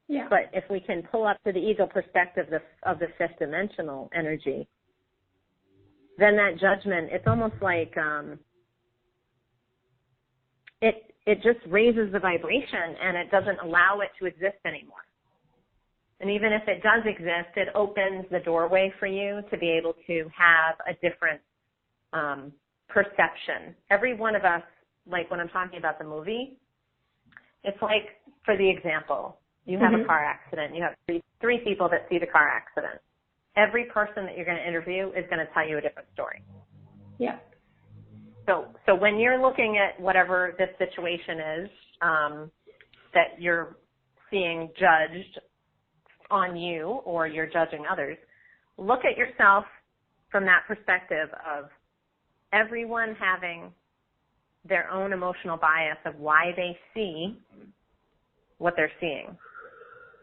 Yeah. But if we can pull up to the ego perspective of the fifth dimensional energy, then that judgment, it's almost like it just raises the vibration and it doesn't allow it to exist anymore. And even if it does exist, it opens the doorway for you to be able to have a different perception. Every one of us, like when I'm talking about the movie, it's like, for the example, you have a car accident. You have three people that see the car accident. Every person that you're going to interview is going to tell you a different story. Yeah. So when you're looking at whatever this situation is that you're seeing judged on you or you're judging others, look at yourself from that perspective of everyone having their own emotional bias of why they see what they're seeing.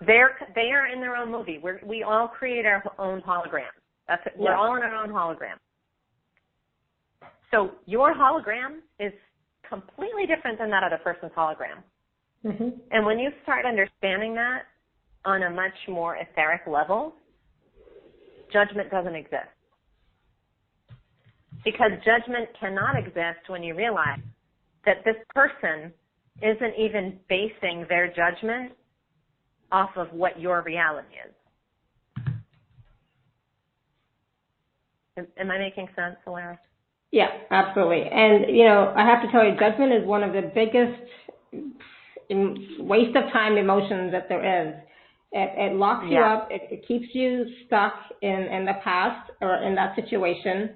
They are in their own movie. We all create our own hologram. That's it. We're all in our own hologram. So your hologram is completely different than that other person's hologram. And when you start understanding that on a much more etheric level, judgment doesn't exist. Because judgment cannot exist when you realize that this person isn't even basing their judgment off of what your reality is. Am I making sense, Alara? Yeah, absolutely. And, I have to tell you, judgment is one of the biggest waste of time emotions that there is. It locks you up. It keeps you stuck in the past or in that situation,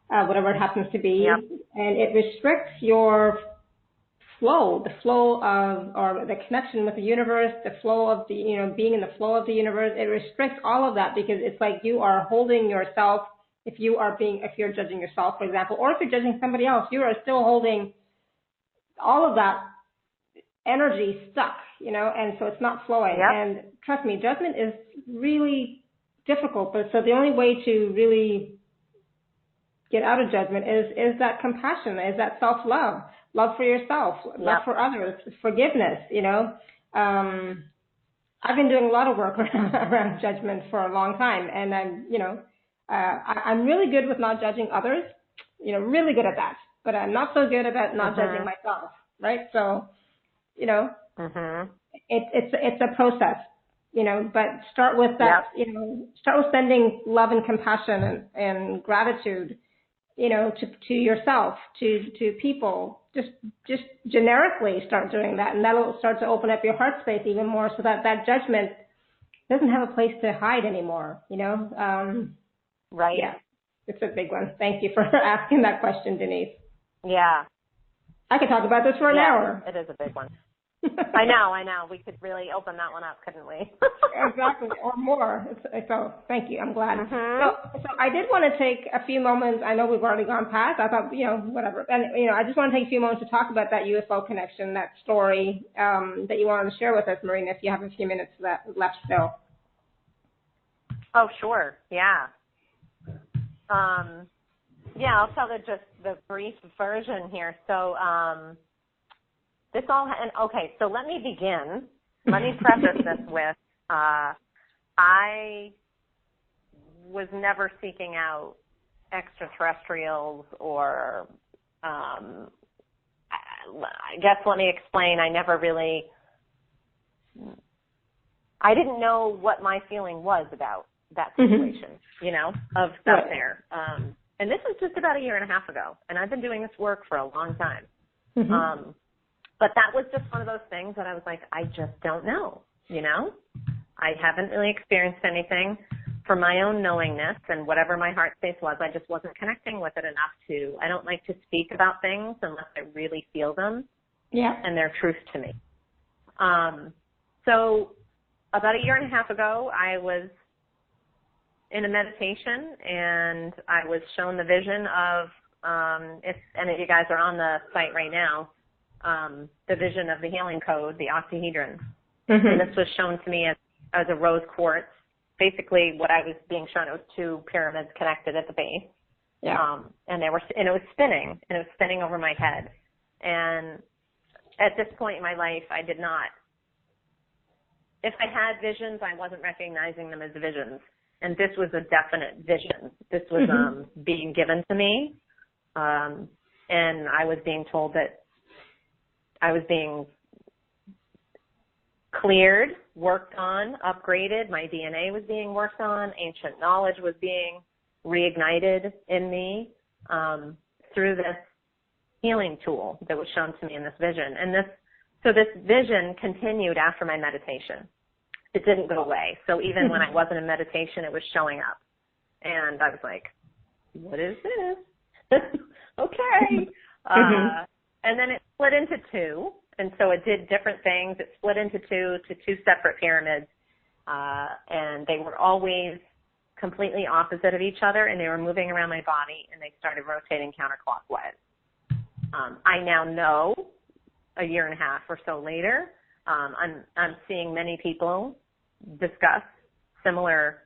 whatever it happens to be. And it restricts your flow, the flow of, or the connection with the universe, the flow of the, being in the flow of the universe. It restricts all of that because it's like you are holding yourself, if you're judging yourself, for example, or if you're judging somebody else, you are still holding all of that energy stuck, and so it's not flowing. And trust me, judgment is really difficult, but so the only way to really get out of judgment is that compassion, is that self-love, love for yourself, love for others, forgiveness, I've been doing a lot of work around judgment for a long time, and I'm really good with not judging others, really good at that, but I'm not so good about not judging myself, right? So, it's a process, but start with that, start with sending love and compassion and gratitude, to yourself, to people, just generically start doing that, and that'll start to open up your heart space even more so that judgment doesn't have a place to hide anymore, Right. Yeah, it's a big one. Thank you for asking that question, Denise. Yeah. I could talk about this for an hour. It is a big one. I know. We could really open that one up, couldn't we? Exactly, or more. So thank you. I'm glad. So I did want to take a few moments. I know we've already gone past. I thought, whatever. And, I just want to take a few moments to talk about that UFO connection, that story that you wanted to share with us, Marinna, if you have a few minutes left still. Oh, sure. Yeah. I'll tell just the brief version here. So, so let me begin. Let me preface this with, I was never seeking out extraterrestrials or, I guess let me explain, I didn't know what my feeling was about that situation, of stuff there. And this was just about a year and a half ago, and I've been doing this work for a long time. But that was just one of those things that I was like, I just don't know, I haven't really experienced anything for my own knowingness, and whatever my heart space was, I just wasn't connecting with it enough I don't like to speak about things unless I really feel them and they're truth to me. So about a year and a half ago, I was in a meditation, and I was shown the vision of, if any of you guys are on the site right now, the vision of the healing code, the octahedron. And this was shown to me as a rose quartz. Basically, what I was being shown, it was two pyramids connected at the base. Yeah. And it was spinning over my head. And at this point in my life, I did not. If I had visions, I wasn't recognizing them as visions. And this was a definite vision. This was being given to me. And I was being told that I was being cleared, worked on, upgraded. My DNA was being worked on. Ancient knowledge was being reignited in me through this healing tool that was shown to me in this vision. And this vision continued after my meditation. It didn't go away. So even when I wasn't in meditation, it was showing up. And I was like, what is this? Okay. And then it split into two. And so it did different things. It split into two separate pyramids. And they were always completely opposite of each other, and they were moving around my body, and they started rotating counterclockwise. I now know, a year and a half or so later, I'm seeing many people discuss similar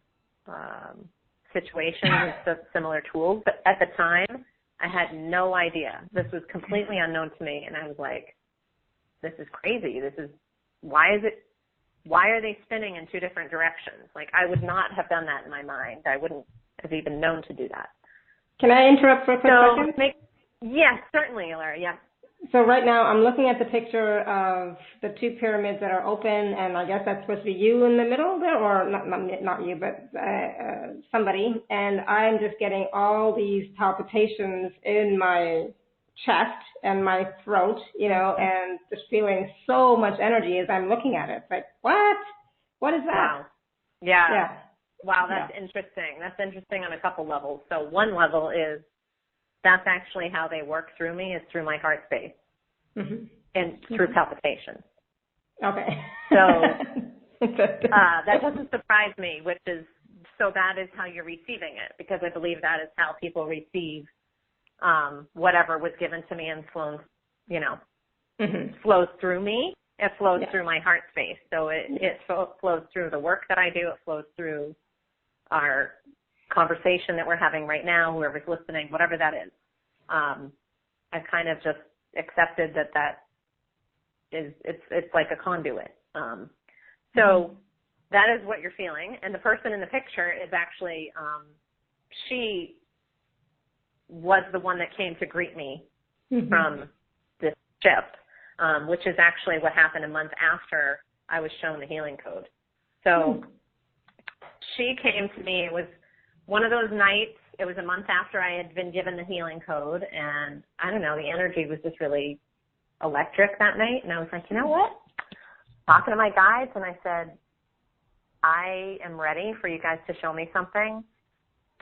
situations with similar tools, but at the time, I had no idea. This was completely unknown to me, and I was like, this is crazy. Why are they spinning in two different directions? Like, I would not have done that in my mind. I wouldn't have even known to do that. Can I interrupt for a quick second? Yes, certainly, Laura, yes. So right now I'm looking at the picture of the two pyramids that are open, and I guess that's supposed to be you in the middle there, or not you, but somebody. And I'm just getting all these palpitations in my chest and my throat, and just feeling so much energy as I'm looking at it. It's like, what? What is that? Wow. Yeah. Wow, that's interesting. That's interesting on a couple levels. So one level is that's actually how they work through me, is through my heart space and through palpitations. Okay. So that doesn't surprise me, so that is how you're receiving it, because I believe that is how people receive whatever was given to me and flows through me. It flows through my heart space. So it flows through the work that I do. It flows through our conversation that we're having right now, whoever's listening, whatever that is. I've kind of just accepted that is, it's like a conduit. So that is what you're feeling. And the person in the picture is actually, she was the one that came to greet me from this ship, which is actually what happened a month after I was shown the healing code. So she came to me. It was one of those nights. It was a month after I had been given the healing code, and I don't know, the energy was just really electric that night. And I was like, you know what? Talking to my guides, and I said, I am ready for you guys to show me something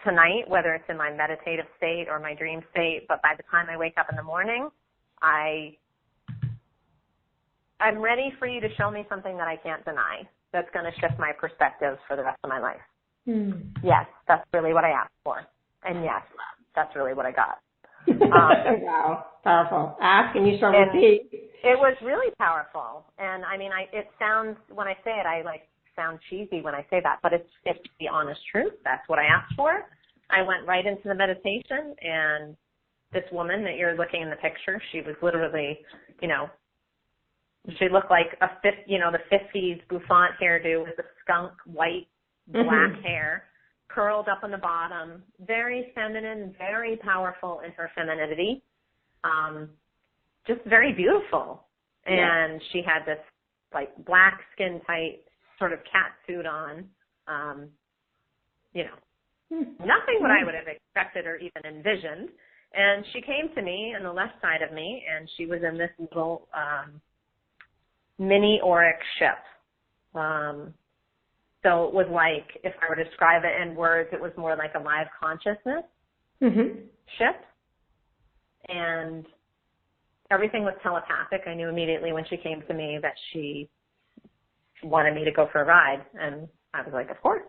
tonight, whether it's in my meditative state or my dream state, but by the time I wake up in the morning, I'm ready for you to show me something that I can't deny that's going to shift my perspective for the rest of my life. Yes, that's really what I asked for. And yes, that's really what I got. Wow, powerful. Ask and you shall receive. It was really powerful. And I mean, it sounds, when I say it, I sound cheesy when I say that, but it's the honest truth. That's what I asked for. I went right into the meditation, and this woman that you're looking in the picture, she was literally, she looked like the 50s bouffant hairdo with the skunk white, black hair, curled up on the bottom, very feminine, very powerful in her femininity, just very beautiful. And she had this black skin tight sort of cat suit on, nothing what I would have expected or even envisioned. And she came to me on the left side of me, and she was in this little mini auric ship. So it was like, if I were to describe it in words, it was more like a live consciousness ship. And everything was telepathic. I knew immediately when she came to me that she wanted me to go for a ride. And I was like, of course.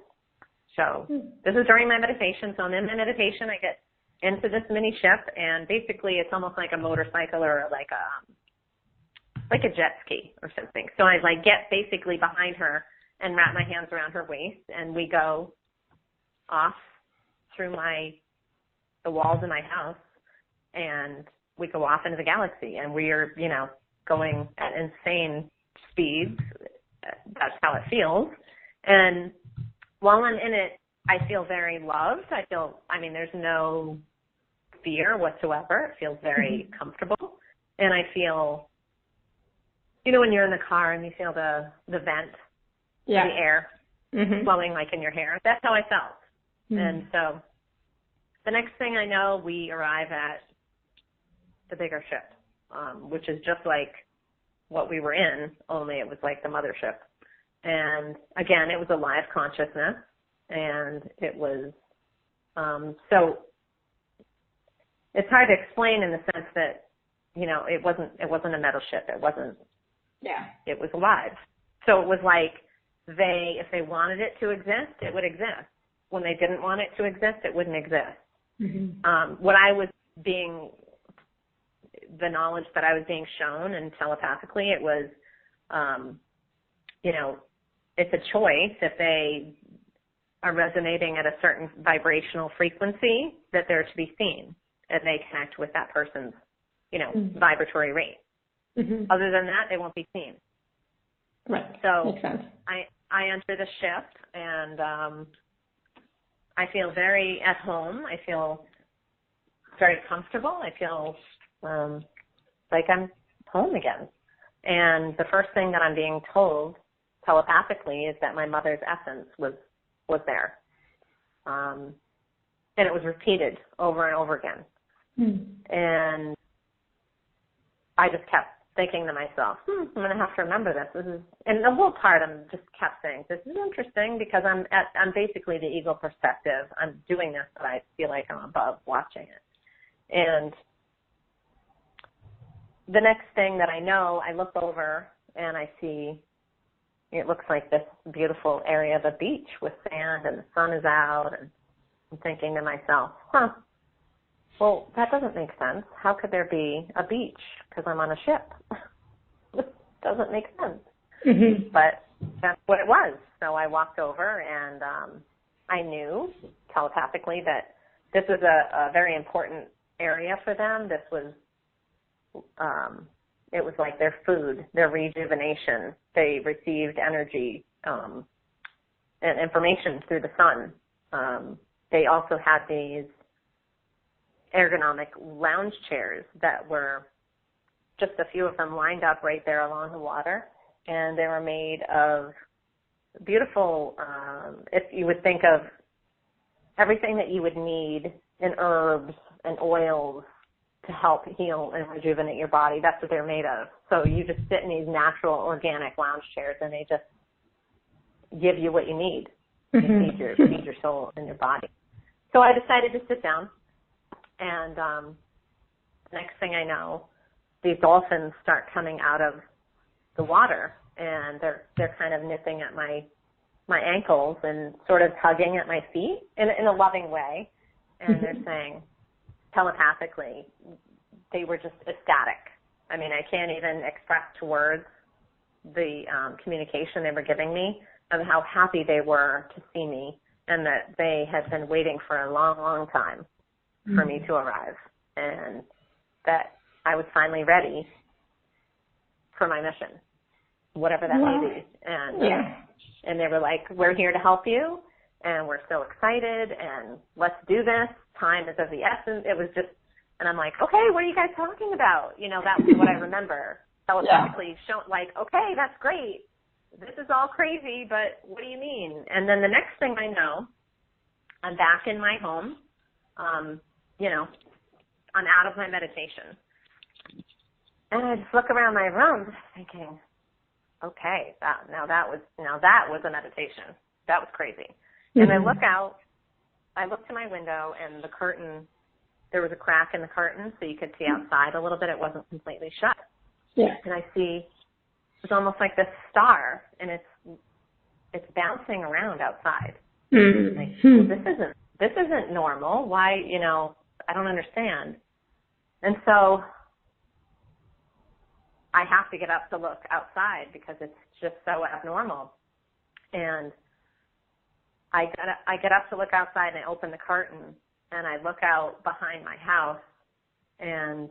So this is during my meditation. So I'm in my meditation. I get into this mini ship, and basically it's almost like a motorcycle or like a jet ski or something. So I like get basically behind her and wrap my hands around her waist, and we go off through the walls of my house, and we go off into the galaxy, and we are, going at insane speeds. That's how it feels. And while I'm in it, I feel very loved. There's no fear whatsoever. It feels very comfortable. And I feel, when you're in the car and you feel the vent, the air flowing like in your hair, that's how I felt. And so the next thing I know, we arrive at the bigger ship, which is just like what we were in, only it was like the mothership. And again, it was a live consciousness, and it was, so it's hard to explain in the sense that, it wasn't a metal ship. It wasn't, it was alive. So it was like if they wanted it to exist, it would exist. When they didn't want it to exist, it wouldn't exist. What I was the knowledge that I was being shown, and telepathically, it was, it's a choice. If they are resonating at a certain vibrational frequency, that they're to be seen, and they connect with that person's, vibratory rate. Other than that, they won't be seen. Right. So makes sense. I enter the ship, and I feel very at home. I feel very comfortable. I feel like I'm home again. And the first thing that I'm being told telepathically is that my mother's essence was there. And it was repeated over and over again. And I just kept thinking to myself, I'm going to have to remember this. And the whole part I'm just kept saying, this is interesting, because I'm basically the ego perspective. I'm doing this, but I feel like I'm above watching it. And the next thing that I know, I look over and I see it looks like this beautiful area of a beach with sand, and the sun is out, and I'm thinking to myself, well, that doesn't make sense. How could there be a beach? Because I'm on a ship. This doesn't make sense. But that's what it was. So I walked over, and I knew telepathically that this was a very important area for them. This was, it was like their food, their rejuvenation. They received energy and information through the sun. They also had these ergonomic lounge chairs that were just a few of them lined up right there along the water, and they were made of beautiful, if you would think of everything that you would need in herbs and oils to help heal and rejuvenate your body. That's what they're made of. So you just sit in these natural, organic lounge chairs, and they just give you what you need. You feed your soul and your body. So I decided to sit down, and next thing I know, these dolphins start coming out of the water, and they're kind of nipping at my ankles and sort of tugging at my feet in a loving way, and they're saying telepathically, they were just ecstatic. I mean, I can't even express to words the communication they were giving me of how happy they were to see me, and that they had been waiting for a long, long time for me to arrive, and that I was finally ready for my mission, whatever that may be. And they were like, we're here to help you, and we're so excited, and let's do this. Time is of the essence. It was just, and I'm like, okay, what are you guys talking about? That was what I remember. Telepathically shown, like, okay, that's great. This is all crazy, but what do you mean? And then the next thing I know, I'm back in my home. I'm out of my meditation. And I just look around my room thinking, okay, that was a meditation. That was crazy. And I look to my window, and the curtain, there was a crack in the curtain so you could see outside a little bit. It wasn't completely shut. And I see, it's almost like this star, and it's it's bouncing around outside. Mm-hmm. Like, well, this isn't normal. Why, I don't understand. And so I have to get up to look outside because it's just so abnormal. And I get up to look outside, and I open the curtain, and I look out behind my house, and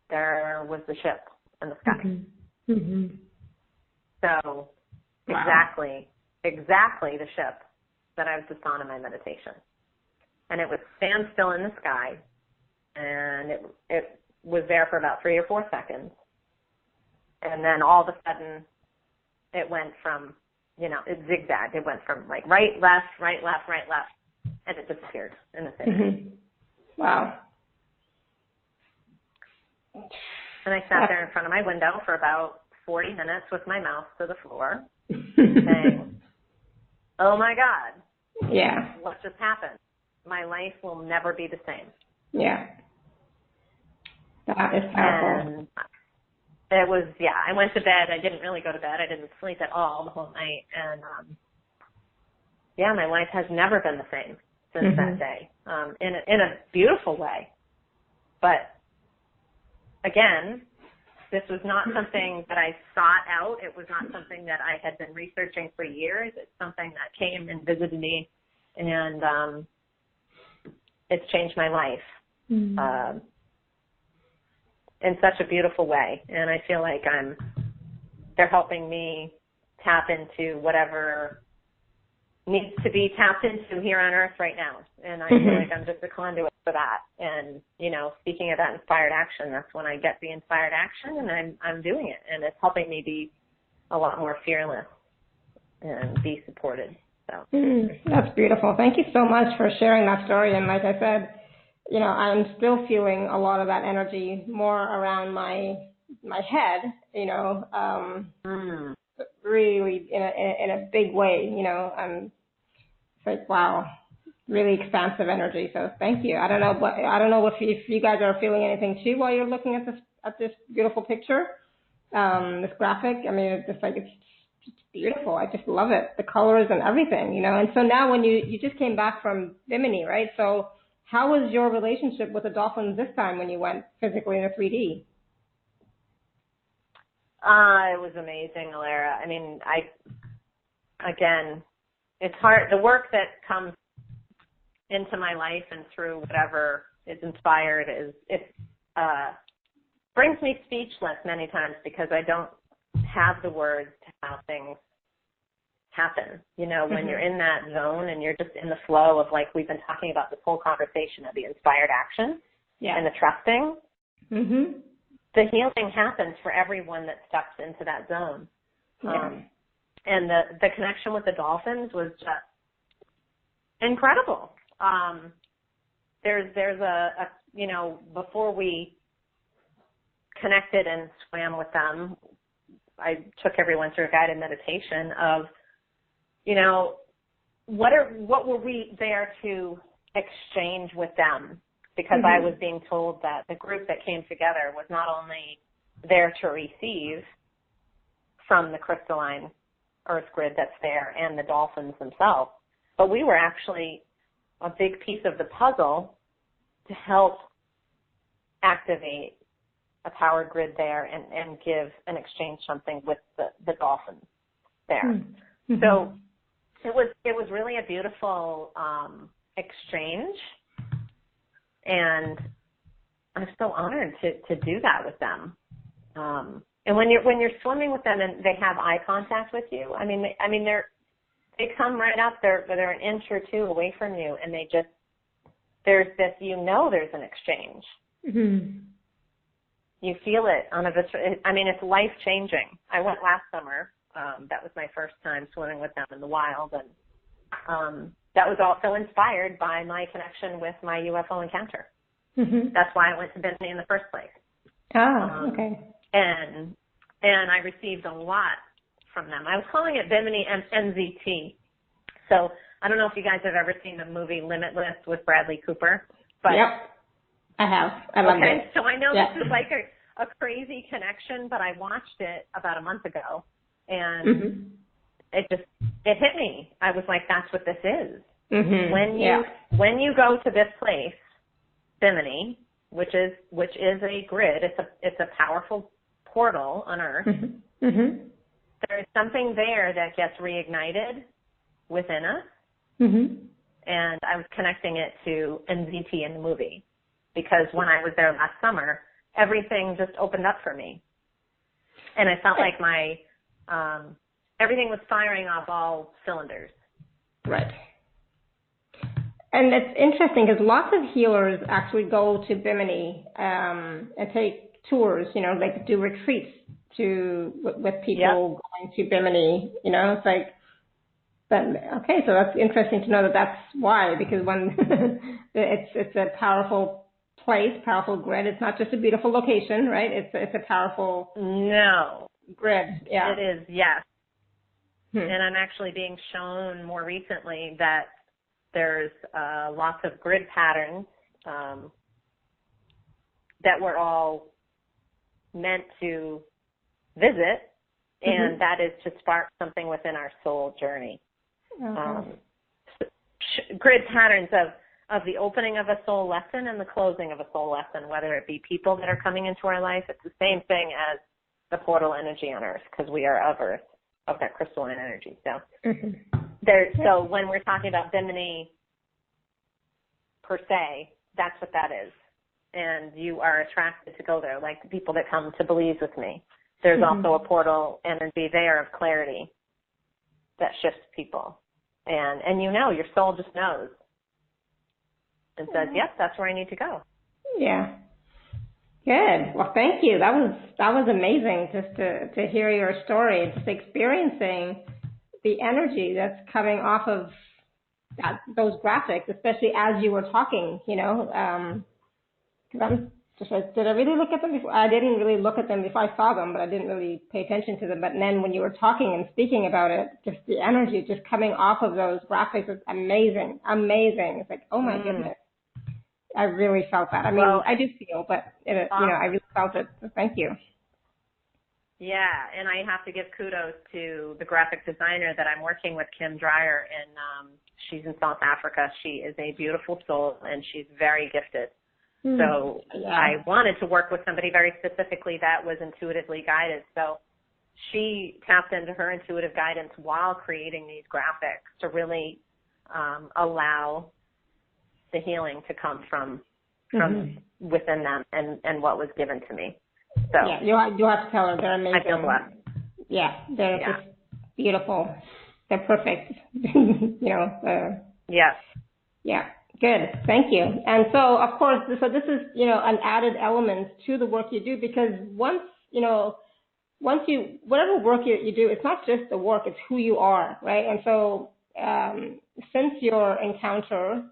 there was the ship in the sky. Mm-hmm. Mm-hmm. So exactly the ship that I was just on in my meditation. And it would stand still in the sky, and it was there for about 3 or 4 seconds. And then all of a sudden, it went from, it zigzagged. It went from like right, left, and it disappeared in the city. Mm-hmm. Wow. And I sat there in front of my window for about 40 minutes with my mouth to the floor, saying, oh my God. Yeah. What just happened? My life will never be the same. Yeah. That is powerful. And it was, I went to bed. I didn't really go to bed. I didn't sleep at all the whole night. And, my life has never been the same since that day, in a beautiful way. But, again, this was not something that I sought out. It was not something that I had been researching for years. It's something that came and visited me, and it's changed my life in such a beautiful way. And I feel like they're helping me tap into whatever needs to be tapped into here on Earth right now. And I feel like I'm just a conduit for that. And, speaking of that inspired action, that's when I get the inspired action, and I'm doing it. And it's helping me be a lot more fearless and be supported. So that's beautiful. Thank you so much for sharing that story. And like I said, I'm still feeling a lot of that energy more around my head, really in a big way, it's like, wow, really expansive energy. So thank you. I don't know if you guys are feeling anything too while you're looking at this beautiful picture, this graphic. I mean, it's just like, it's beautiful. I just love it. The colors and everything, And so now when you just came back from Bimini, right? So how was your relationship with the dolphins this time when you went physically in a 3D? It was amazing, Alara. I mean, again, it's hard. The work that comes into my life and through whatever is inspired it brings me speechless many times because I don't have the words to how things happen. When you're in that zone and you're just in the flow of, like we've been talking about this whole conversation, of the inspired action and the trusting, the healing happens for everyone that steps into that zone. And the connection with the dolphins was just incredible. There's a before we connected and swam with them, I took everyone through a guided meditation of, what were we there to exchange with them? Because I was being told that the group that came together was not only there to receive from the crystalline earth grid that's there and the dolphins themselves, but we were actually a big piece of the puzzle to help activate a power grid there and give and exchange something with the dolphins there. So it was really a beautiful exchange, and I'm so honored to do that with them. And when you're swimming with them and they have eye contact with you, I mean they come right up. They're an inch or two away from you, and they just there's this there's an exchange. You feel it on a visceral. I mean, it's life changing. I went last summer. That was my first time swimming with them in the wild, and that was also inspired by my connection with my UFO encounter. That's why I went to Bimini in the first place. Okay. And I received a lot from them. I was calling it Bimini NZT. So I don't know if you guys have ever seen the movie Limitless with Bradley Cooper. But yep, I have. I love it. So I know this is like a crazy connection, but I watched it about a month ago, and it hit me. I was like, that's what this is. Mm-hmm. When you go to this place, Bimini, which is a grid, it's a powerful portal on Earth. Mm-hmm. Mm-hmm. There's something there that gets reignited within us. Mm-hmm. And I was connecting it to NZT in the movie, because when I was there last summer, everything just opened up for me. And I felt like my everything was firing off all cylinders. Right. And it's interesting because lots of healers actually go to Bimini and take tours, like do retreats with people going to Bimini. It's like, okay, so that's interesting to know that that's why, because when it's a powerful place, powerful grid. It's not just a beautiful location, right? It's a powerful grid. Yeah, it is. Yes. And I'm actually being shown more recently that there's lots of grid patterns that we're all meant to visit, and that is to spark something within our soul journey. Grid patterns of the opening of a soul lesson and the closing of a soul lesson, whether it be people that are coming into our life. It's the same thing as the portal energy on Earth, because we are of Earth, of that crystalline energy. So so when we're talking about Bimini per se, that's what that is. And you are attracted to go there, like the people that come to Belize with me. There's also a portal energy there of clarity that shifts people. And your soul just knows and says, yep, that's where I need to go. Yeah. Good. Well, thank you. That was amazing just to hear your story, just experiencing the energy that's coming off of those graphics, especially as you were talking, because I'm just like, did I really look at them before? I didn't really look at them before I saw them, but I didn't really pay attention to them. But then when you were talking and speaking about it, just the energy just coming off of those graphics is amazing. Amazing. It's like, oh my goodness. I really felt that. I mean, I do feel, but I really felt it. So thank you. Yeah, and I have to give kudos to the graphic designer that I'm working with, Kim Dreyer, and she's in South Africa. She is a beautiful soul, and she's very gifted. So I wanted to work with somebody very specifically that was intuitively guided. So she tapped into her intuitive guidance while creating these graphics to really allow the healing to come from within them and what was given to me. So yeah, you'll have to tell her they're amazing. I feel blessed. Yeah, they're just beautiful. They're perfect. Yes. Yeah. Good. Thank you. And so, of course, this is, an added element to the work you do, because once you, whatever work you do, it's not just the work, it's who you are, right? And so, since your encounter,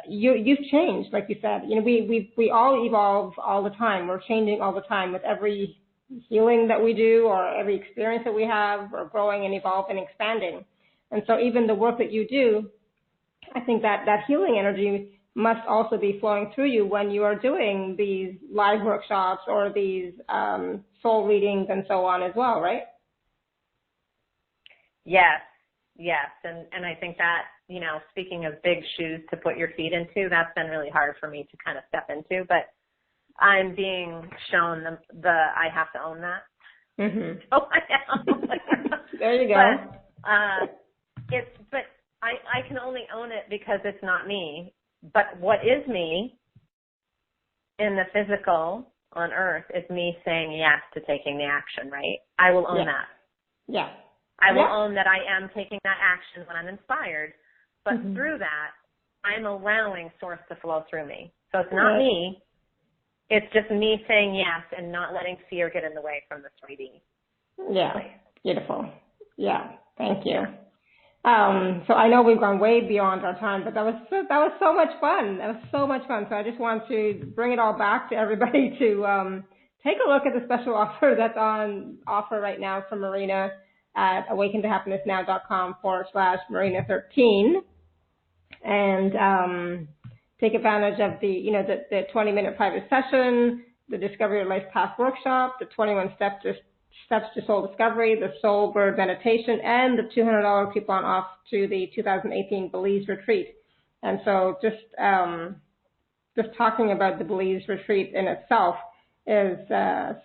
you've changed, like you said. We all evolve all the time. We're changing all the time with every healing that we do or every experience that we have. We're growing and evolving and expanding. And so even the work that you do, I think that healing energy must also be flowing through you when you are doing these live workshops or these soul readings and so on as well, right? Yes. And I think that, speaking of big shoes to put your feet into, that's been really hard for me to kind of step into. But I'm being shown I have to own that. Mm-hmm. So I am. There you go. But I can only own it because it's not me. But what is me in the physical on Earth is me saying yes to taking the action, right? I will own that. Yeah. I will own that I am taking that action when I'm inspired. But through that, I'm allowing source to flow through me. So it's not me. It's just me saying yes and not letting fear get in the way from the 3D. Yeah. Beautiful. Yeah. Thank you. So I know we've gone way beyond our time, but that was so much fun. That was so much fun. So I just want to bring it all back to everybody to take a look at the special offer that's on offer right now from Marinna at awakentohappinessnow.com/Marinna13, and take advantage of the 20-minute private session, the Discover Your Life Path workshop, the 21 steps Steps to Soul Discovery, the Soul Bird Meditation, and the $200 coupon off to the 2018 Belize Retreat. And so just talking about the Belize Retreat in itself is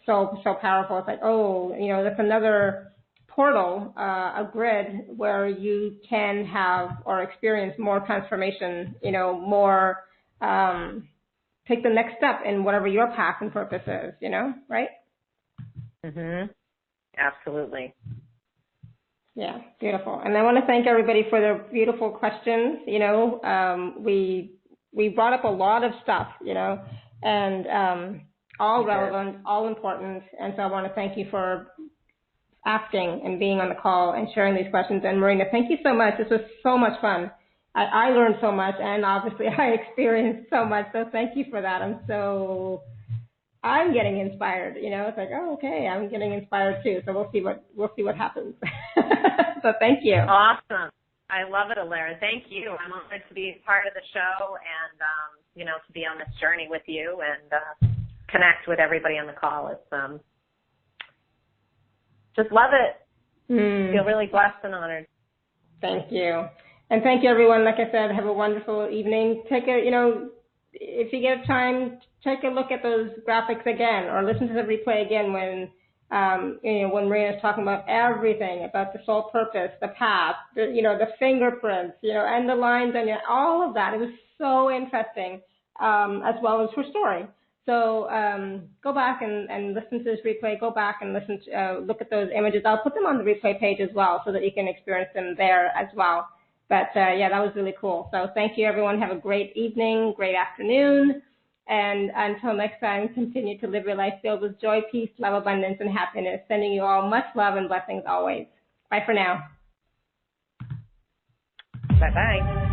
so powerful. It's like, oh, that's another portal, a grid where you can have or experience more transformation, more, take the next step in whatever your path and purpose is, right? Mhm. Absolutely. Yeah, beautiful. And I want to thank everybody for their beautiful questions. We brought up a lot of stuff, and all relevant, all important. And so I want to thank you for asking and being on the call and sharing these questions. And Marinna, thank you so much. This was so much fun. I learned so much, and obviously I experienced so much. So thank you for that. I'm getting inspired. It's like, oh, okay, I'm getting inspired too. So we'll see what happens. So thank you. Awesome. I love it, Alara. Thank you. I'm honored to be part of the show and to be on this journey with you and connect with everybody on the call. It's just love it. Feel really blessed and honored. Thank you. And thank you, everyone. Like I said, have a wonderful evening. If you get time, take a look at those graphics again or listen to the replay again when Marinna's talking about everything, about the soul purpose, the path, the fingerprints, and the lines and all of that. It was so interesting, as well as her story. So go back and listen to this replay. Go back and look at those images. I'll put them on the replay page as well so that you can experience them there as well. But, that was really cool. So thank you, everyone. Have a great evening, great afternoon. And until next time, continue to live your life filled with joy, peace, love, abundance, and happiness. Sending you all much love and blessings always. Bye for now. Bye-bye.